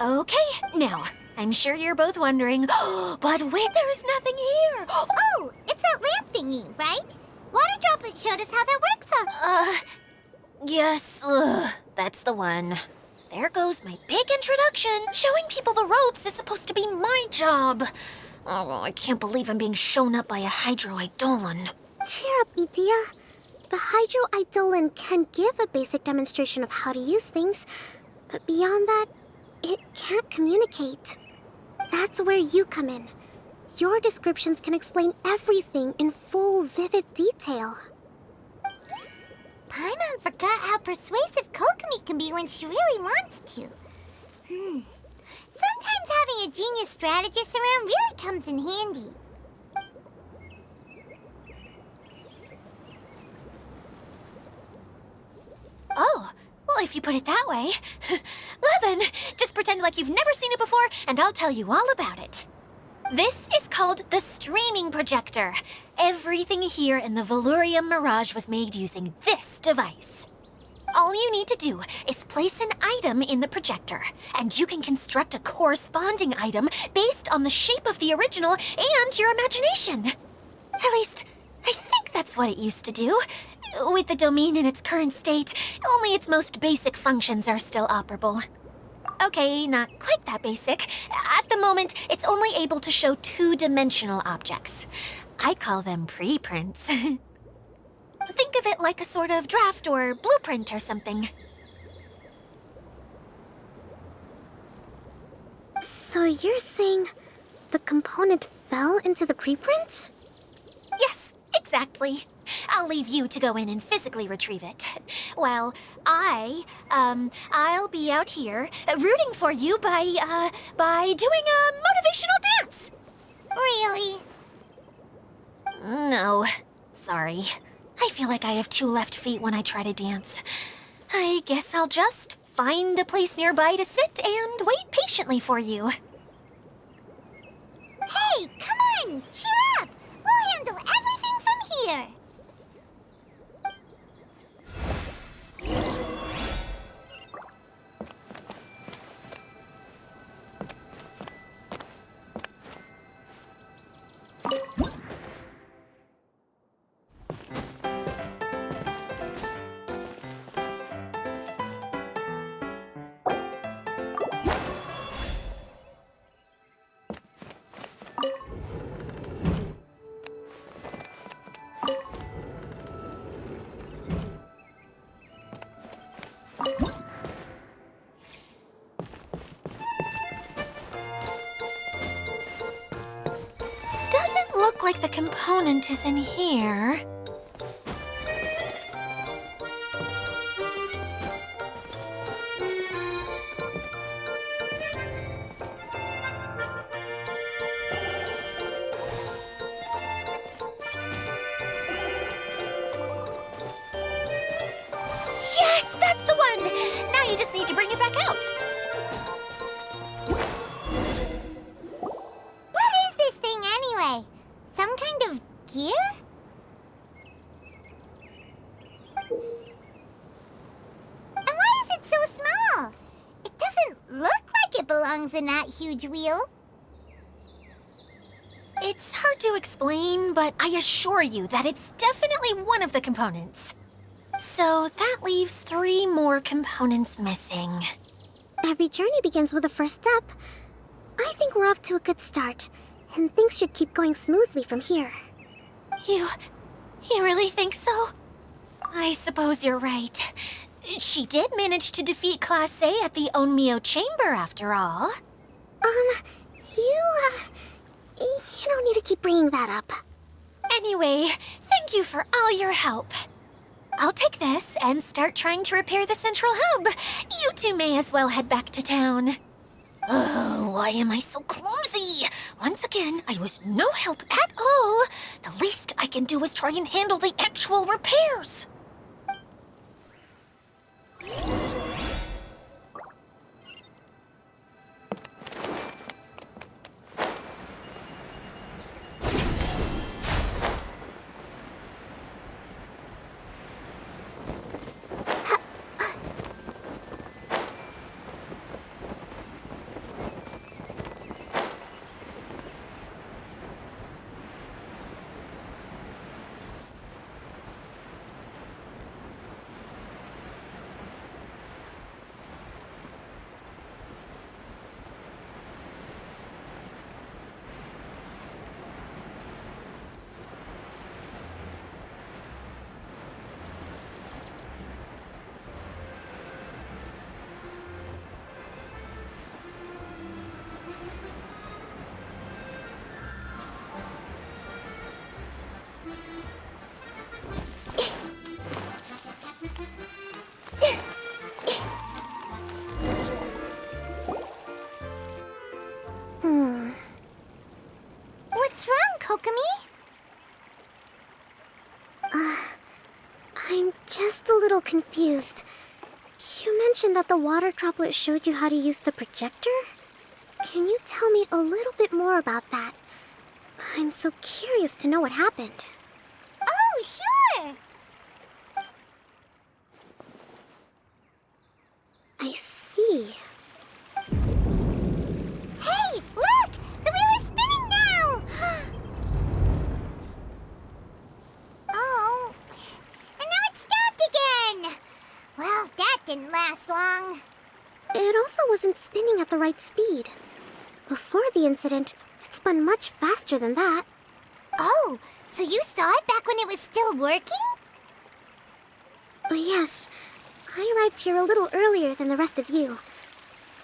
Okay, now, I'm sure you're both wondering, but wait, there's nothing here! Oh, it's that lamp thingy, right? Water Droplet showed us how that works Yes, that's the one. There goes my big introduction. Showing people the ropes is supposed to be my job. Oh, I can't believe I'm being shown up by a Hydro Eidolon. Cheer up, Idyia. The Hydro Eidolon can give a basic demonstration of how to use things, but beyond that, it can't communicate. That's where you come in. Your descriptions can explain everything in full, vivid detail. Paimon forgot how persuasive Kokomi can be when she really wants to. Sometimes having a genius strategist around really comes in handy. Oh, well, if you put it that way. Well then, just pretend like you've never seen it before, and I'll tell you all about it. This is called the streaming projector. Everything here in the Valurium Mirage was made using this device. All you need to do is place an item in the projector, and you can construct a corresponding item based on the shape of the original and your imagination. At least, I think that's what it used to do. With the domain in its current state, only its most basic functions are still operable. Okay, not quite that basic. At the moment, it's only able to show two-dimensional objects. I call them preprints. Think of it like a sort of draft or blueprint or something. So you're saying the component fell into the preprints? Yes, exactly. I'll leave you to go in and physically retrieve it. While I'll be out here rooting for you by doing a motivational dance. Really? No, sorry. I feel like I have two left feet when I try to dance. I guess I'll just find a place nearby to sit and wait patiently for you. Hey, come on! Cheer up! We'll handle everything from here! Doesn't look like the component is in here. Yes, that's the one! Now you just need to bring it back out. What is this thing anyway? Some kind of gear? And why is it so small? It doesn't look like it belongs in that huge wheel. It's hard to explain, but I assure you that it's definitely one of the components. So that leaves 3 more components missing. Every journey begins with a first step. I think we're off to a good start, and things should keep going smoothly from here. You really think so? I suppose you're right. She did manage to defeat Class A at the Onmyo Chamber, after all. You don't need to keep bringing that up. Anyway, thank you for all your help. I'll take this and start trying to repair the central hub. You two may as well head back to town. Oh, why am I so clumsy? Once again, I was no help at all. The least I can do is try and handle the actual repairs. just a little confused. You mentioned that the water droplet showed you how to use the projector? Can you tell me a little bit more about that? I'm so curious to know what happened. Oh, sure! I see. Hey, look! The wheel is spinning now! Oh, and now it's stopped again! Well, that didn't last long. It also wasn't spinning at the right speed. Before the incident, it spun much faster than that. Oh, so you saw it back when it was still working? Yes, I arrived here a little earlier than the rest of you.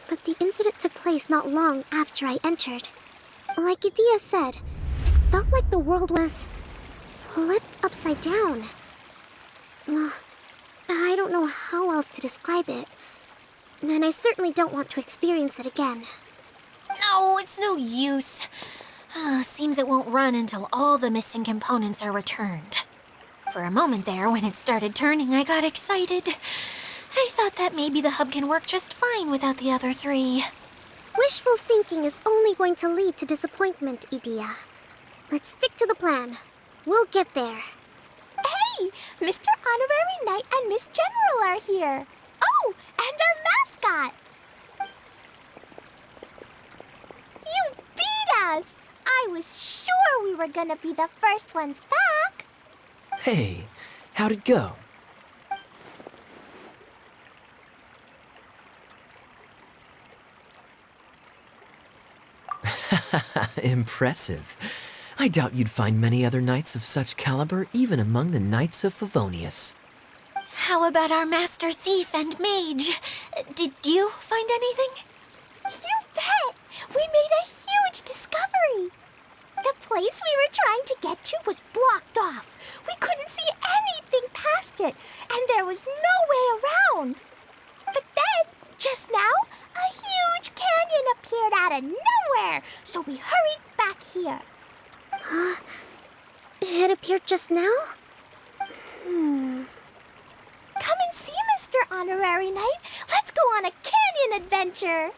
But the incident took place not long after I entered. Like Idyia said, it felt like the world was flipped upside down. I don't know how else to describe it. And I certainly don't want to experience it again. No, it's no use. Seems it won't run until all the missing components are returned. For a moment there, when it started turning, I got excited. I thought that maybe the hub can work just fine without the other three. Wishful thinking is only going to lead to disappointment, Idyia. Let's stick to the plan. We'll get there. Hey, Mr. Honorary Knight and Miss General are here. Oh, and our mascot. You beat us! I was sure we were gonna be the first ones back. Hey, how'd it go? Impressive. I doubt you'd find many other knights of such caliber even among the Knights of Favonius. How about our master thief and mage? Did you find anything? You bet! We made a huge discovery. The place we were trying to get to was blocked off. We couldn't see anything past it, and there was no way around. But then, just now, a huge canyon appeared out of nowhere, so we hurried back here. It appeared just now? Come and see, Mr. Honorary Knight. Let's go on a canyon adventure.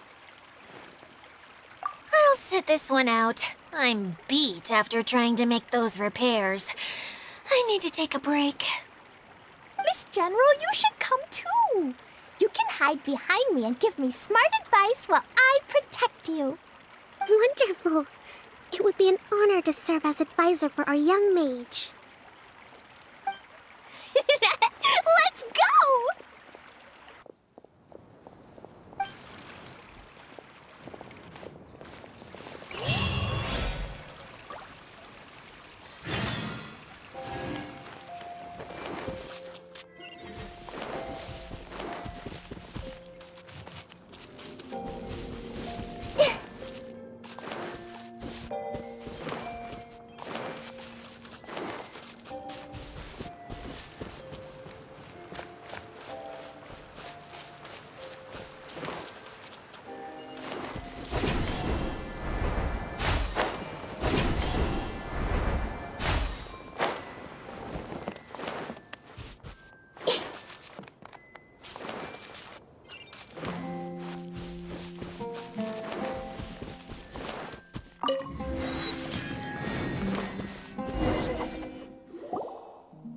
I'll sit this one out. I'm beat after trying to make those repairs. I need to take a break. Miss General, you should come too. You can hide behind me and give me smart advice while I protect you. Wonderful. It would be an honor to serve as advisor for our young mage. Let's go!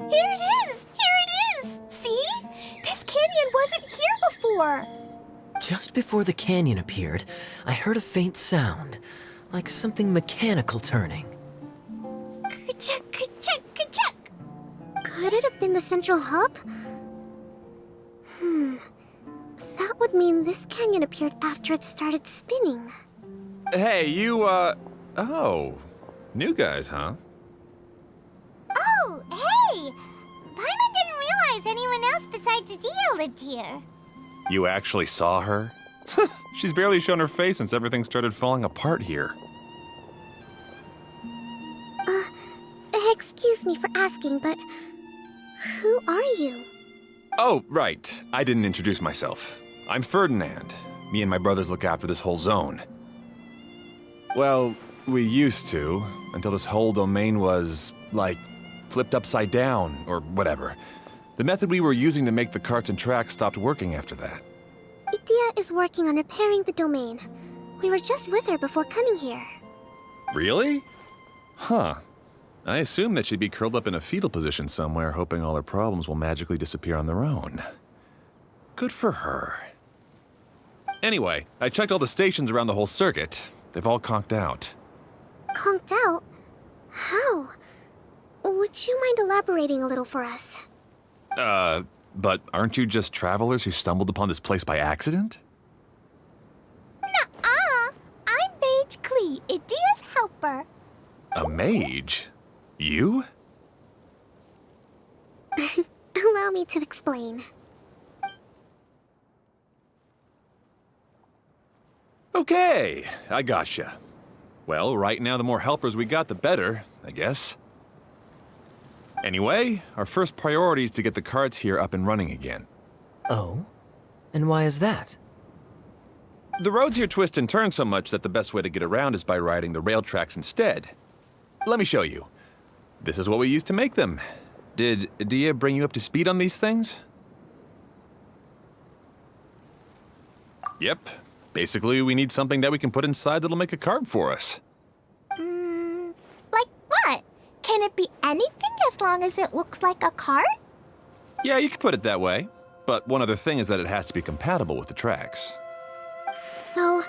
Here it is! Here it is! See? This canyon wasn't here before. Just before the canyon appeared, I heard a faint sound, like something mechanical turning. Ka-chuck, ka-chuck, ka-chuck. Could it have been the central hub? That would mean this canyon appeared after it started spinning. Hey, oh. New guys, huh? Oh, hey! Paimon didn't realize anyone else besides Idyia lived here. You actually saw her? She's barely shown her face since everything started falling apart here. Excuse me for asking, but who are you? Oh, right. I didn't introduce myself. I'm Ferdinand. Me and my brothers look after this whole zone. Well, we used to, until this whole domain was, like, flipped upside down, or whatever. The method we were using to make the carts and tracks stopped working after that. Idyia is working on repairing the domain. We were just with her before coming here. Really? Huh. I assume that she'd be curled up in a fetal position somewhere, hoping all her problems will magically disappear on their own. Good for her. Anyway, I checked all the stations around the whole circuit. They've all conked out. Conked out? How? Would you mind elaborating a little for us? But aren't you just travelers who stumbled upon this place by accident? Nuh-uh. I'm Mage Klee, Idyia's helper. A mage? You? Allow me to explain. Okay, I gotcha. Well, right now the more helpers we got, the better, I guess. Anyway, our first priority is to get the carts here up and running again. Oh? And why is that? The roads here twist and turn so much that the best way to get around is by riding the rail tracks instead. Let me show you. This is what we used to make them. Did Idyia bring you up to speed on these things? Yep. Basically, we need something that we can put inside that'll make a cart for us. Like what? Can it be anything as long as it looks like a cart? Yeah, you could put it that way. But one other thing is that it has to be compatible with the tracks. So,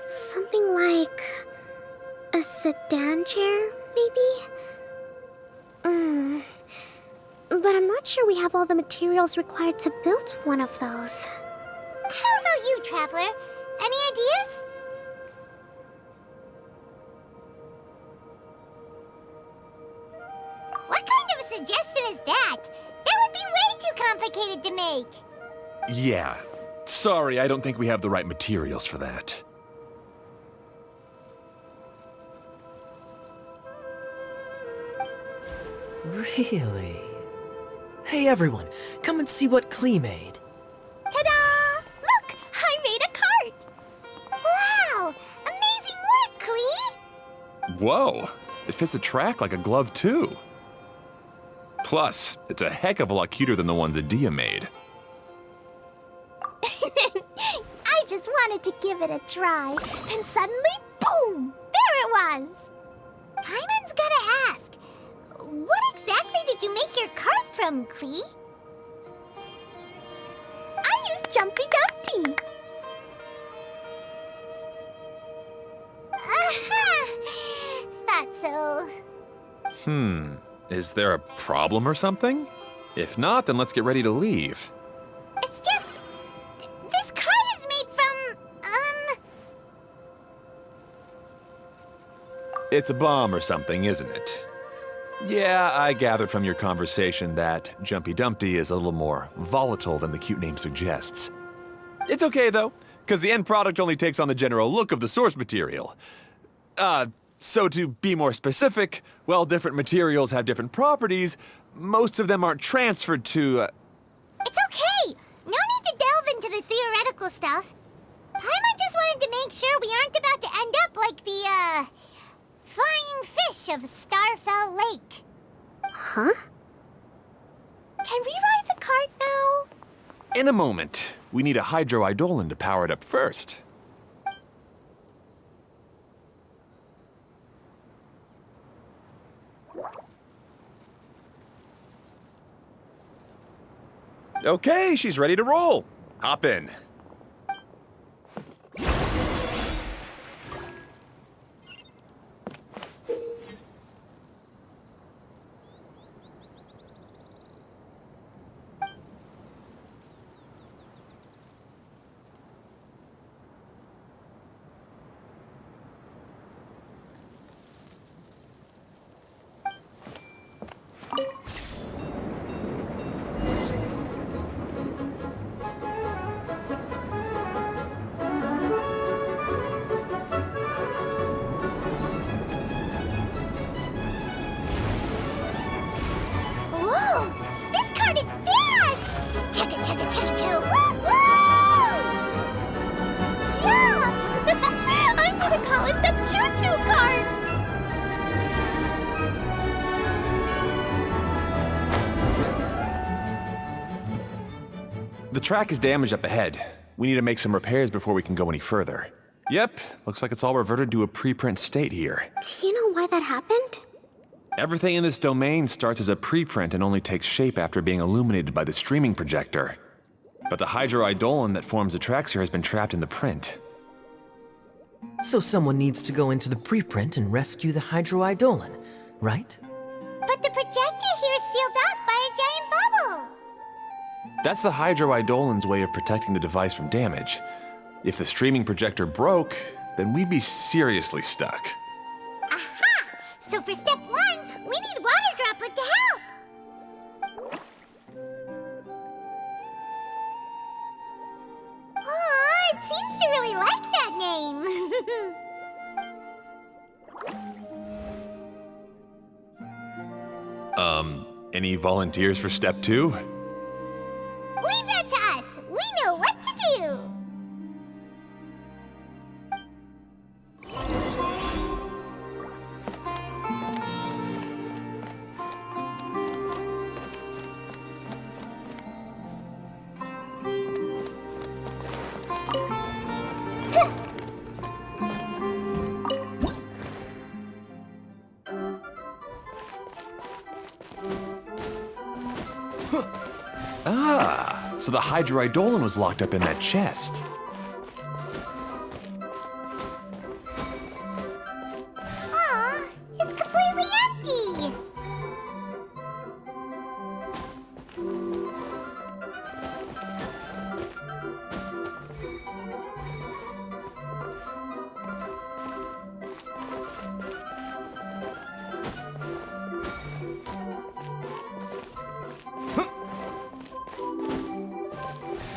something like a sedan chair, maybe? But I'm not sure we have all the materials required to build one of those. How about you, Traveler? Any ideas? What kind of a suggestion is that? That would be way too complicated to make. Yeah. Sorry, I don't think we have the right materials for that. Really? Hey everyone, come and see what Klee made. Ta-da! Look, I made a cart. Wow! Amazing work, Klee! Whoa! It fits a track like a glove, too. Plus, it's a heck of a lot cuter than the ones Idyia made. I just wanted to give it a try. Then suddenly, boom! There it was! Paimon's gotta ask, what exactly did you make your cart from, Klee? I used Jumpy Dumpty. Thought so. Is there a problem or something? If not, then let's get ready to leave. It's just, this cart is made from, It's a bomb or something, isn't it? Yeah, I gathered from your conversation that Jumpy Dumpty is a little more volatile than the cute name suggests. It's okay, though, because the end product only takes on the general look of the source material. So to be more specific, while different materials have different properties, most of them aren't transferred to, It's okay! No need to delve into the theoretical stuff. Paimon just wanted to make sure we aren't about to end up like the, flying fish of Starfell Lake. Huh? Can we ride the cart now? In a moment. We need a Hydro Eidolon to power it up first. Okay, she's ready to roll. Hop in. Whoa! This cart is fast! Chugga chugga chugga choo! Woo woo! Yeah! I'm gonna call it the Choo-Choo Cart! The track is damaged up ahead. We need to make some repairs before we can go any further. Yep, looks like it's all reverted to a preprint state here. Do you know why that happened? Everything in this domain starts as a preprint and only takes shape after being illuminated by the streaming projector. But the hydroidolin that forms the tracks here has been trapped in the print. So someone needs to go into the preprint and rescue the hydroidolin, right? But the projector here is sealed off by a giant bubble. That's the hydroidolin's way of protecting the device from damage. If the streaming projector broke, then we'd be seriously stuck. Aha! So for step 1, we need water droplet to help. Oh, it seems to really like that name. Any volunteers for step 2? Leave that to us. We know what to do. Ah, so the hydroidolin was locked up in that chest. Aw, it's completely empty.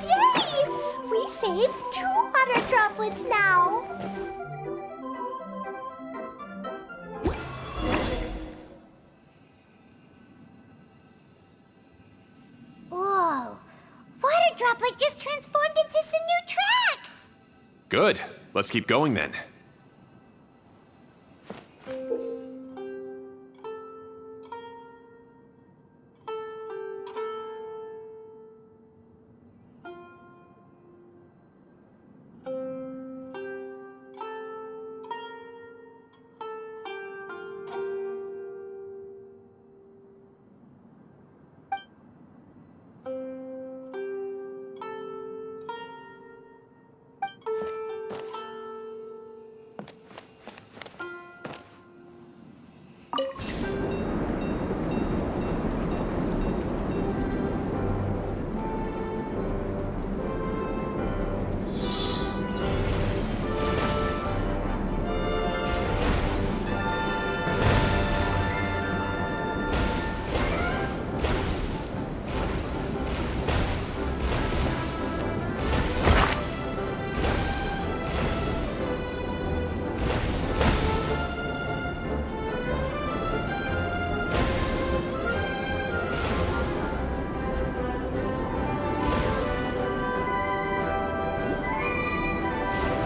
Yay! We saved 2 water droplets now. Whoa, water droplet just transformed into some new tracks. Good. Let's keep going then.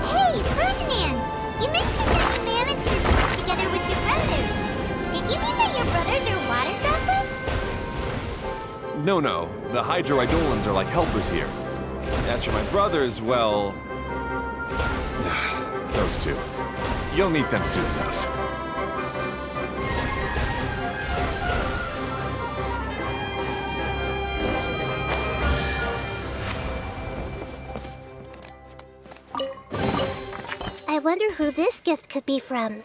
Hey, Ferdinand! You mentioned that you managed this place together with your brothers. Did you mean that your brothers are water droplets? No. The hydroidolins are like helpers here. As for my brothers, well... those two. You'll meet them soon enough. I wonder who this gift could be from.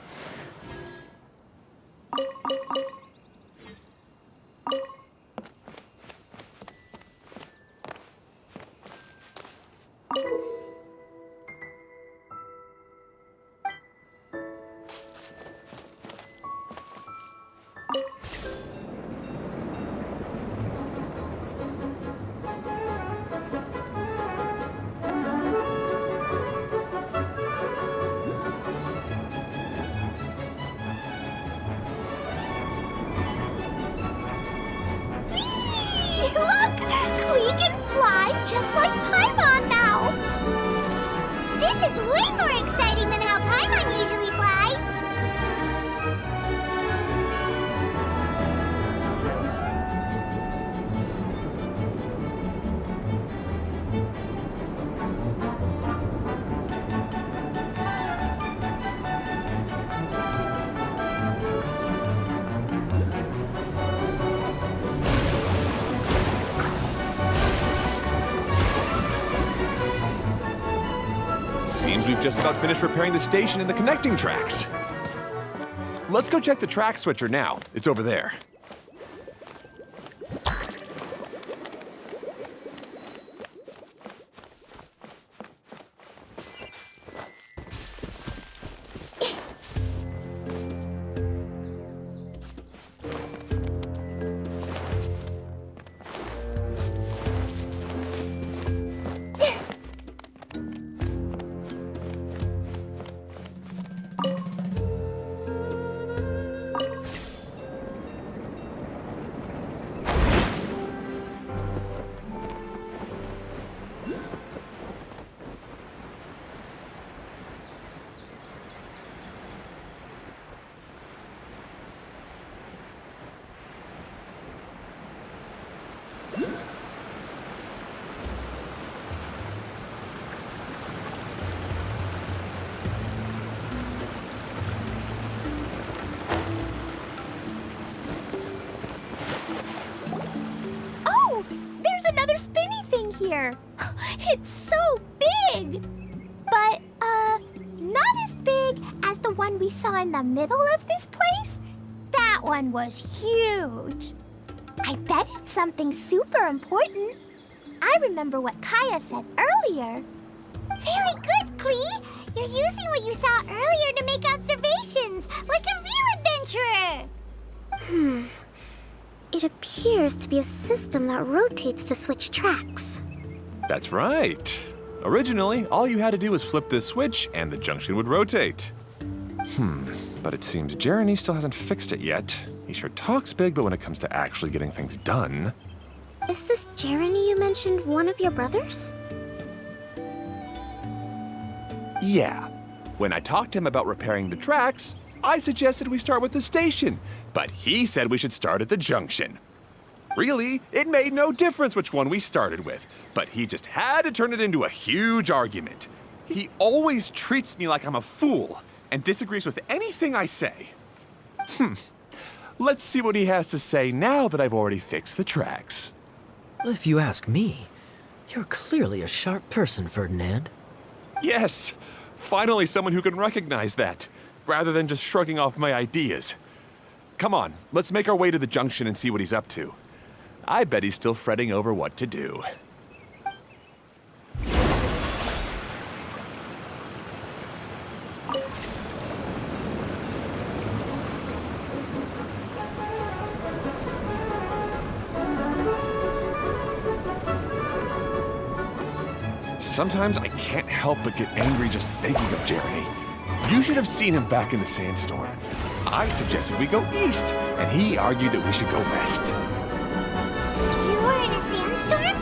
Look! Klee can fly just like Paimon now! This is way more exciting than how Paimon usually flies. we've just about finished repairing the station and the connecting tracks. Let's go check the track switcher now. It's over there. Another spinny thing here. It's so big! But, not as big as the one we saw in the middle of this place. That one was huge. I bet it's something super important. I remember what Kaeya said earlier. Very good, Klee! You're using what you saw earlier to make observations, like a real adventurer! It appears to be a system that rotates to switch tracks. That's right. Originally, all you had to do was flip this switch and the junction would rotate. But it seems Jeroney still hasn't fixed it yet. He sure talks big, but when it comes to actually getting things done... Is this Jeroney you mentioned one of your brothers? Yeah. When I talked to him about repairing the tracks, I suggested we start with the station, but he said we should start at the junction. Really, it made no difference which one we started with, but he just had to turn it into a huge argument. He always treats me like I'm a fool and disagrees with anything I say. Let's see what he has to say now that I've already fixed the tracks. If you ask me, you're clearly a sharp person, Ferdinand. Yes, finally someone who can recognize that, rather than just shrugging off my ideas. Come on, let's make our way to the junction and see what he's up to. I bet he's still fretting over what to do. Sometimes I can't help but get angry just thinking of Jeroney. You should have seen him back in the sandstorm. I suggested we go east, and he argued that we should go west. You were in a sandstorm?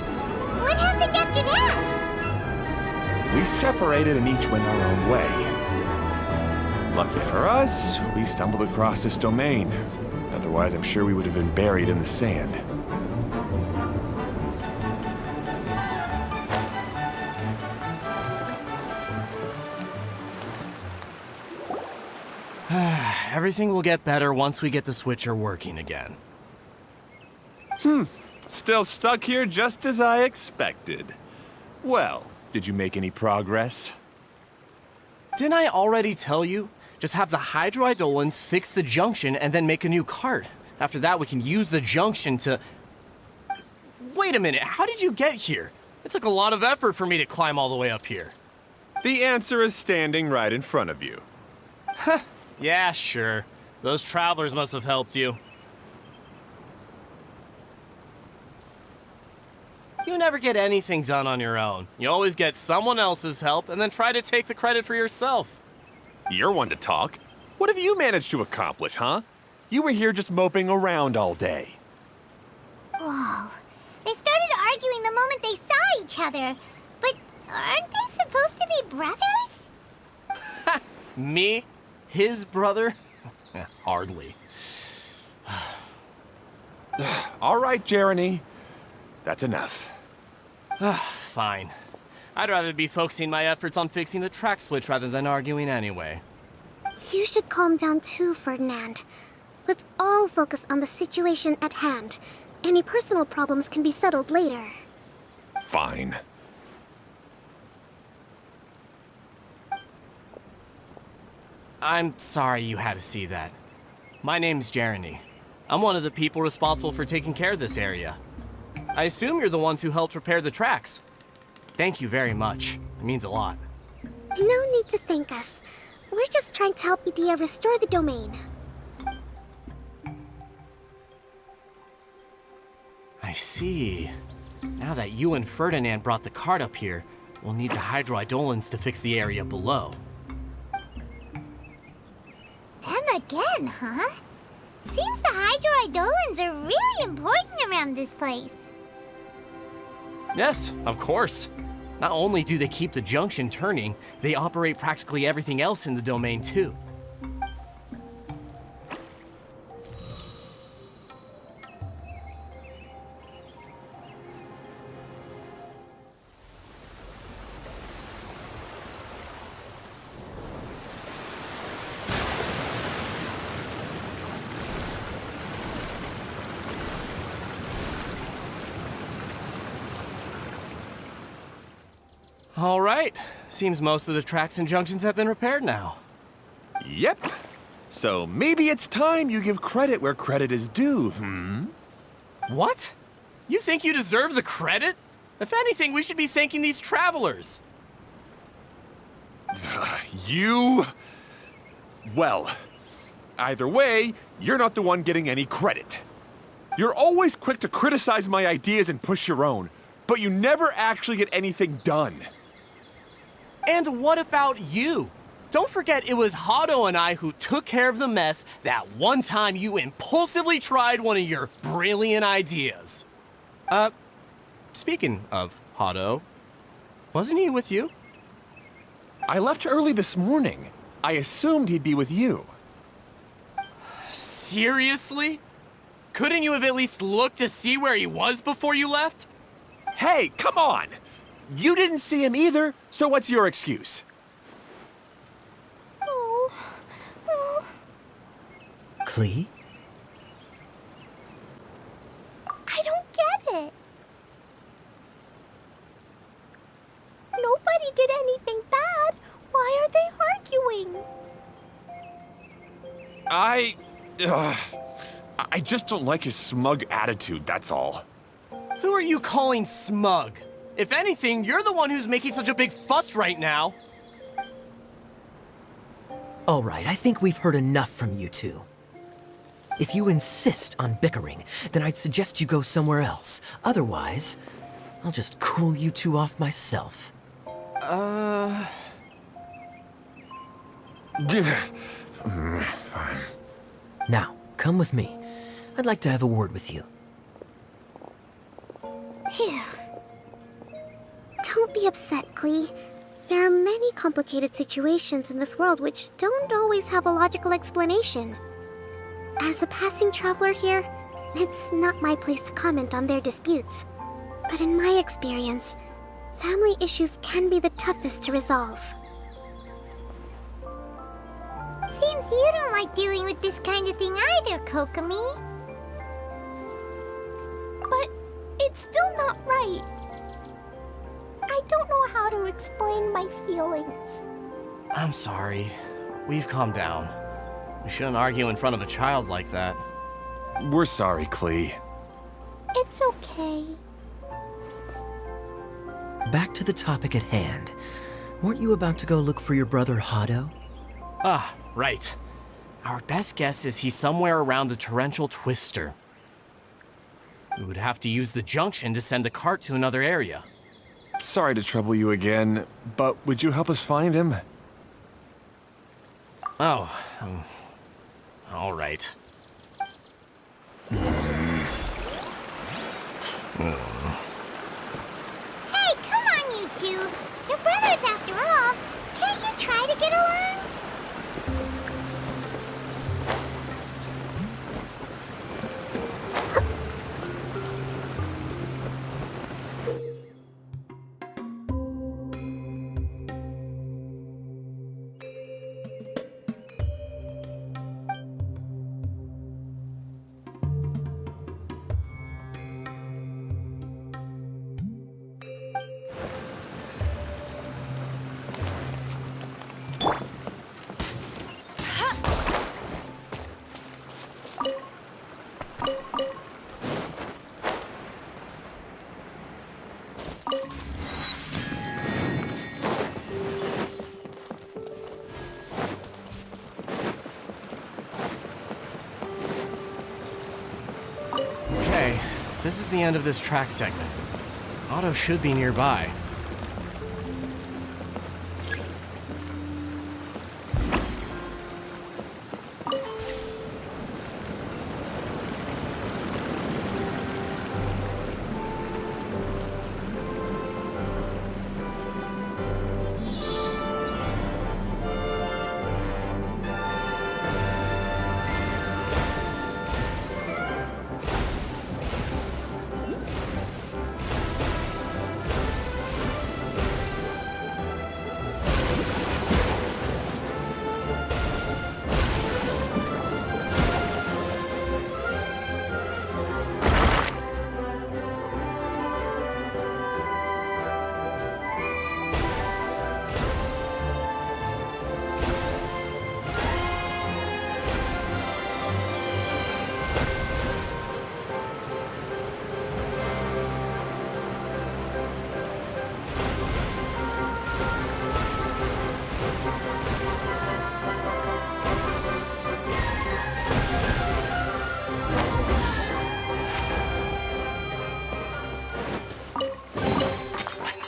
What happened after that? We separated and each went our own way. Lucky for us, we stumbled across this domain. Otherwise, I'm sure we would have been buried in the sand. Everything will get better once we get the switcher working again. Still stuck here just as I expected. Well, did you make any progress? Didn't I already tell you? Just have the hydroidolins fix the junction and then make a new cart. After that, we can use the junction to... Wait a minute, how did you get here? It took a lot of effort for me to climb all the way up here. The answer is standing right in front of you. Yeah, sure. Those travelers must have helped you. You never get anything done on your own. You always get someone else's help and then try to take the credit for yourself. You're one to talk. What have you managed to accomplish, huh? You were here just moping around all day. Whoa. They started arguing the moment they saw each other. But aren't they supposed to be brothers? Me? His brother? Hardly. All right, Jeroney. That's enough. Fine. I'd rather be focusing my efforts on fixing the track switch rather than arguing anyway. You should calm down too, Ferdinand. Let's all focus on the situation at hand. Any personal problems can be settled later. I'm sorry you had to see that. My name's Jeroney. I'm one of the people responsible for taking care of this area. I assume you're the ones who helped repair the tracks. Thank you very much. It means a lot. No need to thank us. We're just trying to help Idyia restore the domain. I see. Now that you and Ferdinand brought the cart up here, we'll need the Hydroidolans to fix the area below. Them again, huh? Seems the Hydroidolans are really important around this place. Yes, of course. Not only do they keep the junction turning, they operate practically everything else in the domain too. All right. Seems most of the tracks and junctions have been repaired now. Yep. So maybe it's time you give credit where credit is due, What? You think you deserve the credit? If anything, we should be thanking these travelers. You... Well, either way, you're not the one getting any credit. You're always quick to criticize my ideas and push your own, but you never actually get anything done. And what about you? Don't forget it was Haddo and I who took care of the mess that one time you impulsively tried one of your brilliant ideas. Speaking of Haddo, wasn't he with you? I left early this morning. I assumed he'd be with you. Seriously? Couldn't you have at least looked to see where he was before you left? Hey, come on! You didn't see him either, so what's your excuse? Klee? I don't get it. Nobody did anything bad. Why are they arguing? I just don't like his smug attitude, that's all. Who are you calling smug? If anything, you're the one who's making such a big fuss right now. All right, I think we've heard enough from you two. If you insist on bickering, then I'd suggest you go somewhere else. Otherwise, I'll just cool you two off myself. Now, come with me. I'd like to have a word with you. Phew. Don't be upset, Klee. There are many complicated situations in this world which don't always have a logical explanation. As a passing traveler here, it's not my place to comment on their disputes. But in my experience, family issues can be the toughest to resolve. Seems you don't like dealing with this kind of thing either, Kokomi. But it's still not right. I don't know how to explain my feelings. I'm sorry. We've calmed down. We shouldn't argue in front of a child like that. We're sorry, Klee. It's okay. Back to the topic at hand. Weren't you about to go look for your brother Haddo? Ah, right. Our best guess is he's somewhere around the torrential twister. We would have to use the junction to send the cart to another area. Sorry to trouble you again, but would you help us find him? Oh, all right. Hey, come on, you two. You're brothers after all. Can't you try to get along? Okay, this is the end of this track segment. Haddo should be nearby.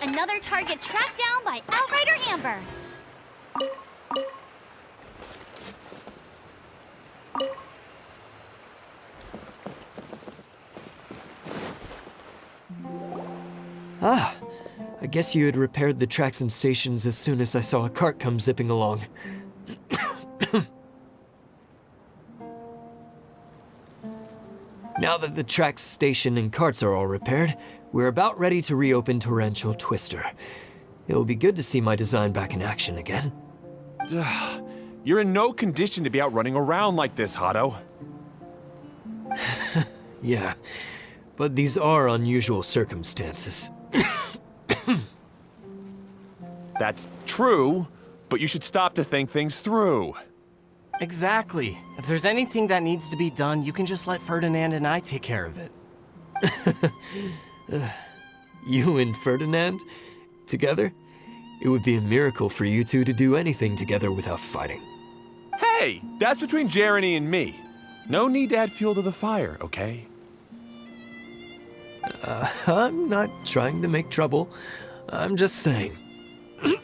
Another target tracked down by Outrider Amber. Ah, I guess you had repaired the tracks and stations as soon as I saw a cart come zipping along. Now that the tracks, station, and carts are all repaired, we're about ready to reopen Torrential Twister. It'll be good to see my design back in action again. You're in no condition to be out running around like this, Haddo. Yeah, but these are unusual circumstances. That's true, but you should stop to think things through. Exactly. If there's anything that needs to be done, you can just let Ferdinand and I take care of it. You and Ferdinand? Together? It would be a miracle for you two to do anything together without fighting. Hey, that's between Jeroney and me. No need to add fuel to the fire, okay? I'm not trying to make trouble. I'm just saying. Hey,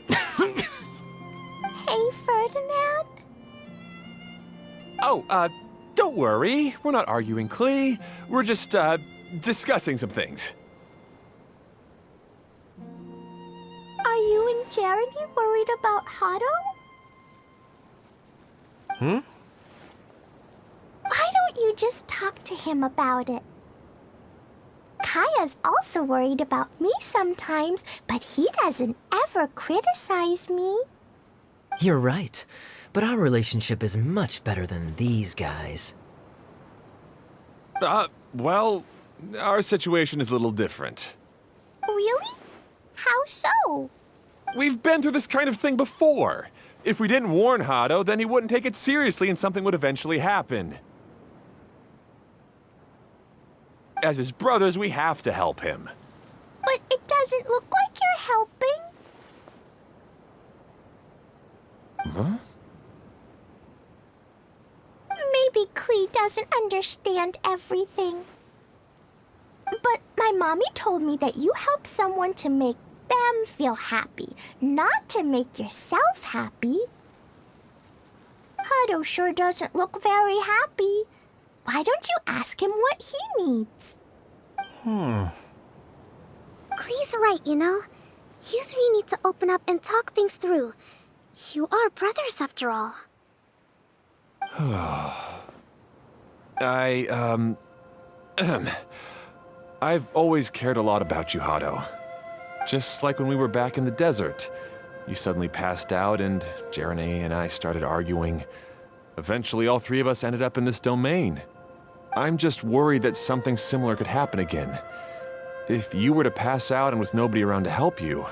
Ferdinand? Oh, don't worry. We're not arguing, Klee. We're just, discussing some things. Are you and Jeroney worried about Haddo? Hmm? Why don't you just talk to him about it? Kaeya's also worried about me sometimes, but he doesn't ever criticize me. You're right, but our relationship is much better than these guys. Well, our situation is a little different. Really? How so? We've been through this kind of thing before. If we didn't warn Haddo, then he wouldn't take it seriously and something would eventually happen. As his brothers, we have to help him. But it doesn't look like you're helping. Huh? Maybe Klee doesn't understand everything. But my mommy told me that you help someone to make them feel happy, not to make yourself happy. Haddo sure doesn't look very happy. Why don't you ask him what he needs? Klee's right, you know. You three need to open up and talk things through. You are brothers, after all. I've always cared a lot about you, Haddo. Just like when we were back in the desert. You suddenly passed out and Jeroney and I started arguing. Eventually, all three of us ended up in this domain. I'm just worried that something similar could happen again. If you were to pass out and with nobody around to help you.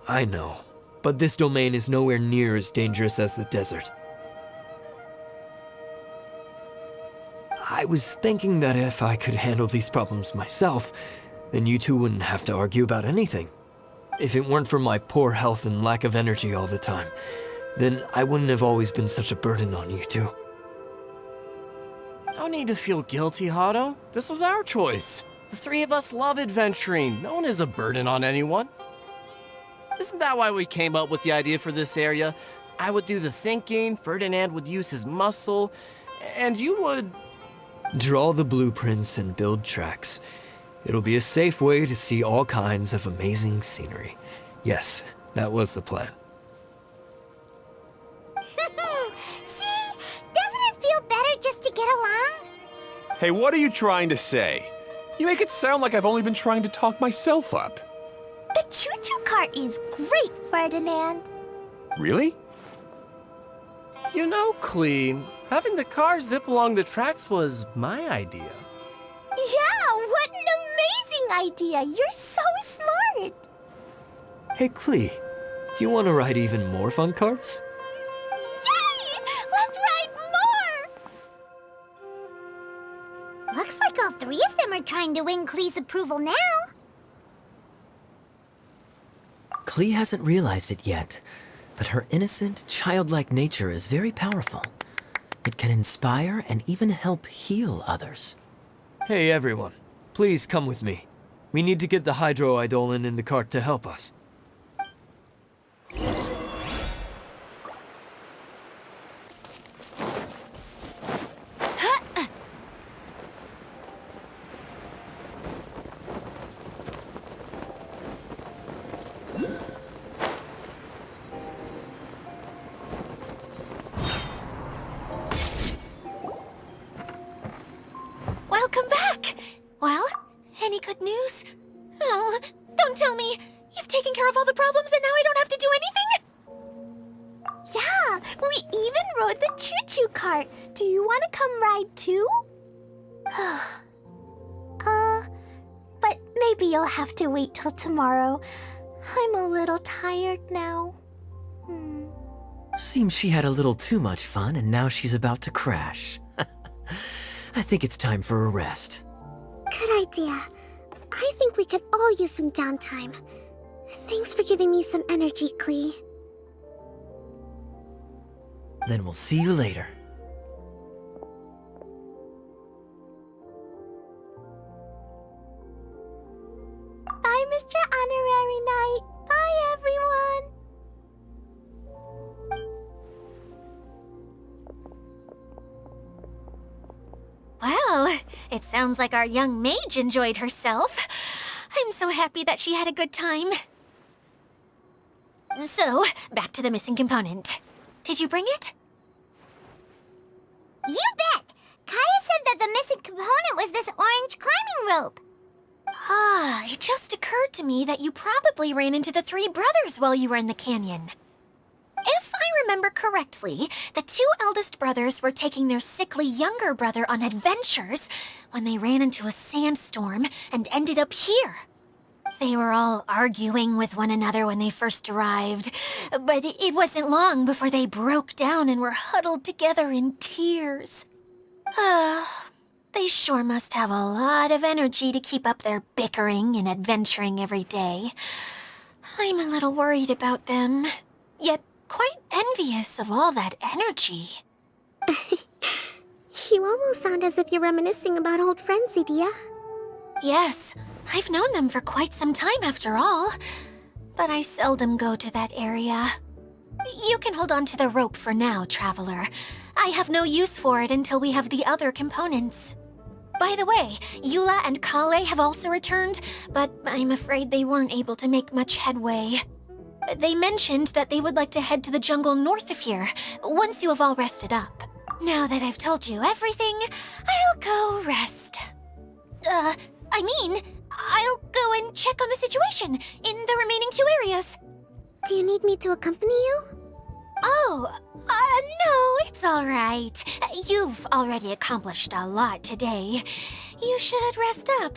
I know, but this domain is nowhere near as dangerous as the desert. I was thinking that if I could handle these problems myself, then you two wouldn't have to argue about anything. If it weren't for my poor health and lack of energy all the time, then I wouldn't have always been such a burden on you two. No need to feel guilty, Haddo. This was our choice. The three of us love adventuring. No one is a burden on anyone. Isn't that why we came up with the idea for this area? I would do the thinking, Ferdinand would use his muscle, and you would... Draw the blueprints and build tracks. It'll be a safe way to see all kinds of amazing scenery. Yes, that was the plan. See? Doesn't it feel better just to get along? Hey, what are you trying to say? You make it sound like I've only been trying to talk myself up. The choo-choo cart is great, Ferdinand. Really? You know, Klee, having the car zip along the tracks was my idea. Yeah, what an amazing idea! You're so smart! Hey, Klee, do you want to ride even more fun carts? Yay! Let's ride more! Looks like all three of them are trying to win Klee's approval now. Klee hasn't realized it yet, but her innocent, childlike nature is very powerful. It can inspire and even help heal others. Hey, everyone. Please come with me. We need to get the Hydro Eidolon in the cart to help us. Welcome back! Well, any good news? Oh, don't tell me! You've taken care of all the problems and now I don't have to do anything? Yeah, we even rode the choo-choo cart. Do you want to come ride too? But maybe you'll have to wait till tomorrow. I'm a little tired now. Seems she had a little too much fun and now she's about to crash. I think it's time for a rest. Good idea. I think we could all use some downtime. Thanks for giving me some energy, Klee. Then we'll see you later. Bye, Mr. Honorary Knight. Bye, everyone. Well, it sounds like our young mage enjoyed herself. I'm so happy that she had a good time. So, back to the missing component. Did you bring it? You bet! Kaeya said that the missing component was this orange climbing rope. Ah, it just occurred to me that you probably ran into the three brothers while you were in the canyon. If I remember correctly, the two eldest brothers were taking their sickly younger brother on adventures when they ran into a sandstorm and ended up here. They were all arguing with one another when they first arrived, but it wasn't long before they broke down and were huddled together in tears. They sure must have a lot of energy to keep up their bickering and adventuring every day. I'm a little worried about them, yet quite envious of all that energy. You almost sound as if you're reminiscing about old friends, Idyia. Yes, I've known them for quite some time after all, but I seldom go to that area. You can hold on to the rope for now, Traveler. I have no use for it until we have the other components. By the way, Eula and Collei have also returned, but I'm afraid they weren't able to make much headway. They mentioned that they would like to head to the jungle north of here, once you have all rested up. Now that I've told you everything, I'll go rest. I'll go and check on the situation in the remaining two areas. Do you need me to accompany you? Oh, no, it's all right. You've already accomplished a lot today. You should rest up.